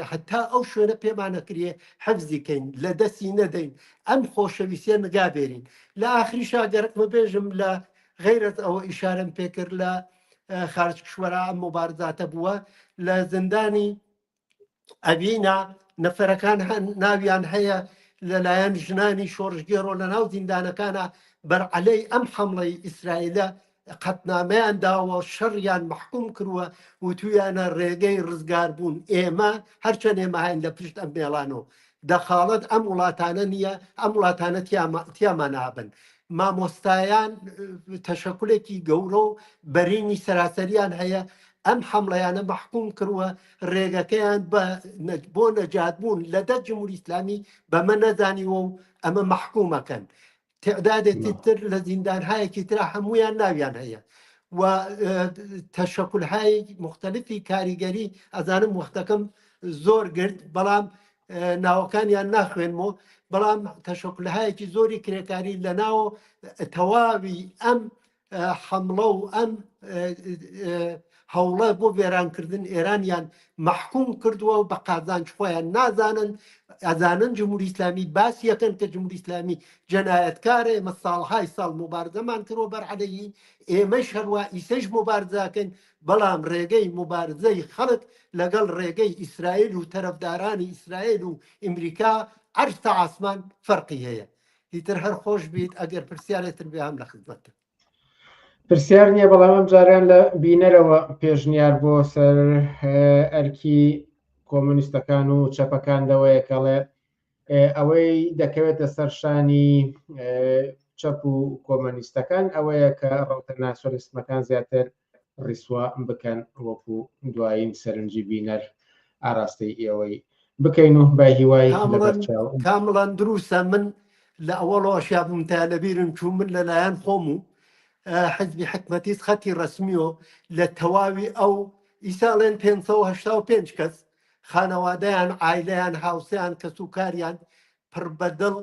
حتا ئەو شوێنە پێمانەکرێ حەفزیکەین لە دەستی نەدەین ئەم خۆشەویستیە نگابێرین لە ئاخری شاگەرتمە بێژم لە غیرەت ئەوە ئیشارەم پێکرد لە خارج کشوەرە ئەم مبارزاتە بووە لە زندانی ئەبینە نەفەرەکان ناویان هەیە لەلایەن ژنانی شۆڕژگێڕۆ لە ناو زیندانەکانە بەرعەلەی ئەم حەمڵەی ئیسرائیلە قەتنامەیان داوە شەڕیان محکوم کردووە و تویانە ڕێگەی ڕزگار بوون ئێمە هەرچەند ئێمە هاین لە پشت ئەم مێڵانەوە دەخاڵەت ئەم وڵاتانە نییە ئەم وڵاتانە تیامان نابن مامۆستایان تەشەکولێکی گەورە و بەرینی سەراسەریان هەیە ئەم حەمڵەیانە محکوم کردووە ڕێگەکەیان بۆ نەجاتبوون لە دەست جمهوری ئیسلامی بەمە نەزانیوە و ئەمە محکومەکەن تعدادێکی تر لە زیندانهایەکی ترا هەمویان ناویان هەیە و تەشەکولهای مختلفی کاریگەری ئەزانم وەختەکەم زۆر گرت بەڵام ناوەکانیان ناخوێنمەوە بەڵام تەشەکولهایەکی زۆری کرێکاری لە ناو تەواوی ئەم حەمڵە و ئەم هەوڵە بۆ وێرانکردن ئێرانیان محکوم کردووە و بە قازانج خۆیان نازانن ئەزانن جمهوری ئیسلامی باسی یەکەن کە جمهوری ئیسلامی جەنایەتکارە ئێمە ساڵهای ساڵ مبارزەمان کردوە بەرعەلەیی ئێمەش هەروە ئیسەش مبارزاکەن بەڵام ڕێگەی مبارزەی خەڵک لەگەڵ ڕێگەی ئیسرائیل و تەرەفدارانی ئیسرائیل و ئەمریکا عەرز تا عاسمان فەرقی هەیە دیتر هەر خۆش بیت ئەگەر پرسیارێتتر بێ هەم لە خزمەتە پرسیار نییە بەڵام ئەم جاریان لە بینەرەوە پێشنیار بۆ سەر ئەرکی کۆمونیستەکان و چەپەکاندەوەیە کەڵێ ئەوەی دەکەوێتە سەرشانی چەپ و کۆمونیستەکان ئەوەیە کە ڕەوتە ناسۆلیستمەکان زیاتر ڕیسوا بکەن وەکو دوایین سەرنجی بینەر ئاراستەی ئێوەی بکەین و با هیوای کامڵان دروستە من لە ئەوەڵەوەشیا بووم تا لەبیرم چوو من لەلایەن خۆم و حزبی حکومەتیس خەتی ڕسمیۆ لە تەواوی ئەو ئیساڵێن 585 کەس خانەوادەیان ئایلەیان هاوسیان کەس و کاریان پڕ بەدڵ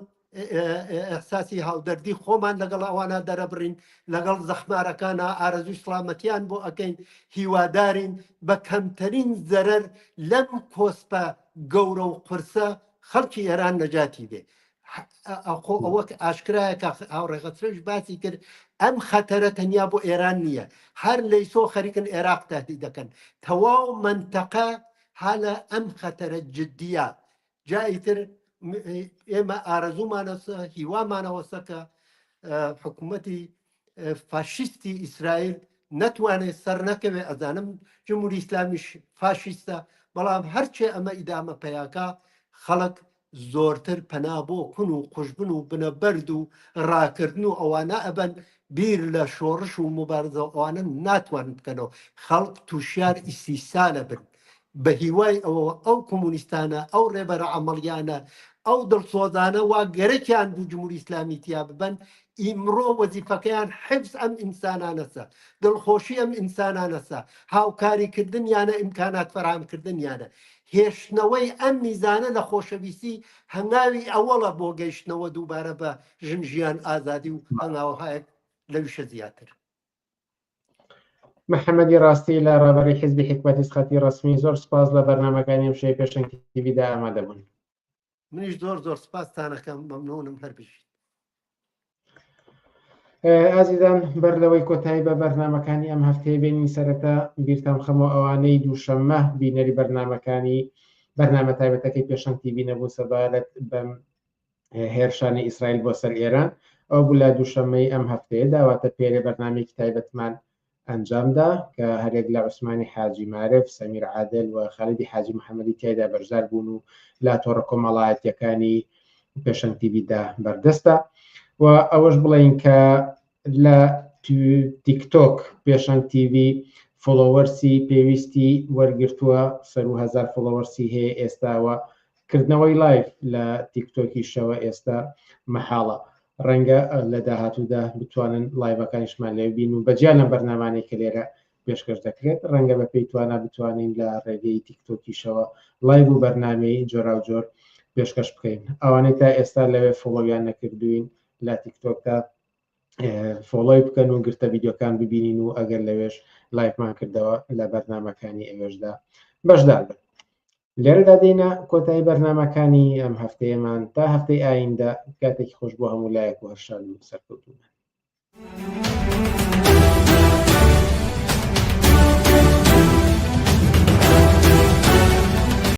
ئەحساسی هاودەردی خۆمان لەگەڵ ئەوانە دەرەبڕین لەگەڵ زەخمارەکانە ئارەزوی سڵامەتیان بۆ ئەەکەین هیوادارین بە کەمترین زەرەر لەم کۆسپە گەورە و قرسە خەڵکی ئێران نەجاتی بێ ئەوە ئاشکرایە کە هاوڕێخەترش باسی کرد ئەم خەتەرە تەنیا بۆ ئێران نییە هەر لەیسۆ خەریکن عێراق تهدید دەکەن تەواو منتەقە هەلە ئەم خەتەرە جددیە جایتر ئێمە ئارەزوومانەسە هیوامانەوەسە کە حکوومەتی فاشیستی ئیسرائیل نەتوانێت سەر نەکەوێ ئەزانم جمهوری ئیسلامیش فاشیستە بەڵام هەرچێ ئەمە ئیدامە پەیاکە خەڵک زۆرتر پەنا بۆ کون و قوشبن و بنە بەرد و ڕاکردن و ئەوانە ئەبەن بیر لە شۆڕش و مبارزە ئەوانە ناتوانن بکەنەوە خەڵک تووشیار ئیسیسالە بن بە هیوای ئەوە ئەو کۆمونیستانە ئەو ڕێبەرە عەمەڵیانە ئەو دڵسۆزانە وا گەرەکیان بوو جمهوری ئیسلامی تیا ببەن ئیمڕۆ وەزیفەکەیان حفظ ئەم ئینسانانەسە دڵخۆشی ئەم ئینسانانەسە هاوکاریکردن یانە ئیمکانات فراهەمکردن یانە هێشتنەوەی ئەم میزانە لە خۆشەویستی هەنگاوی ئەوەڵە بۆ گەیشتنەوە دووبارە بە ژنژیان ئازادی و هەنگاوهایەک لەویشە زیاتر. محەممەدی ڕاستی لە ڕێبەری حیزبی حکمەتی سخەتی ڕسمی زۆر سپاس لە بەرنامەکانی ئەم شەی پێشەنگ تیڤیدا ئامادەبوون. منیش زۆر سپاستانەکەم مەمنونم هەر بژیت. ئازیزان بەر لەوەی کۆتایی بە بەرنمەکانی ئەم هەفتەیە بینین سەرەتا بیرتان خەمەوە ئەوانەی دووشەممە بینەری بەرنمەکانی بەرنامە تایبەتەکەی پێشەنگ تیڤی نەبوو سەبارەت بەم هێرشانی ئیسرائیل بۆ سەر ئێران ئەو بوو لە دووشەممەی ئەم هەفتەیە داواتە پێرێ بەرنامێکی تایبەتمان ئەنجامدا کە هەرێک لە عوسمانی حاجی مارف سەمیر عادل و خالیدی حاجی محەممەدی تایدا بەرزار بوون و لا تۆڕە کۆمەڵایەتیەکانی پێشەنگ تیڤیدا بەردەستە و ئەوەش بڵین کە لە تیکتۆک پێشەنگ تیڤی فۆلۆوەرسی پێویستی وەرگرتووە 100,000 فۆلۆوەرسی هەیە ئێستاوە کردنەوەی لایف لە تیکتۆکیشەوە ئێستا مەحاڵە ڕەنگە لە داهاتوودا بتوانن لایڤەکانیشمان لێ بین و بەجیا لەم بەرنامانەی کە لێرە پێشکەش دەکرێت ڕەنگە بە پێی توانە بتوانین لە ڕێگەی تیکتۆکیشەوە لایڤ و بەرنامەی جۆرا و جۆر پێشکەش بکەین ئەوانەی تا ئێستا لەوێ فۆلۆویان نەکردوین لە تیکتۆکدا فۆلۆی بکەن و گرتە ڤیدیۆکان ببینین و ئەگەر لەوێش لایڤمان کردەوە لە بەرنامەکانی ئەوێشدا بەشدار بن. لێرەدا دێنە کۆتایی بەرنامەکانی ئەم هەفتەیەمان تا هەفتەی ئایندە کاتێکی خۆش بۆ هەموو لایەک و هەرشاد و سەرکەوتوومان.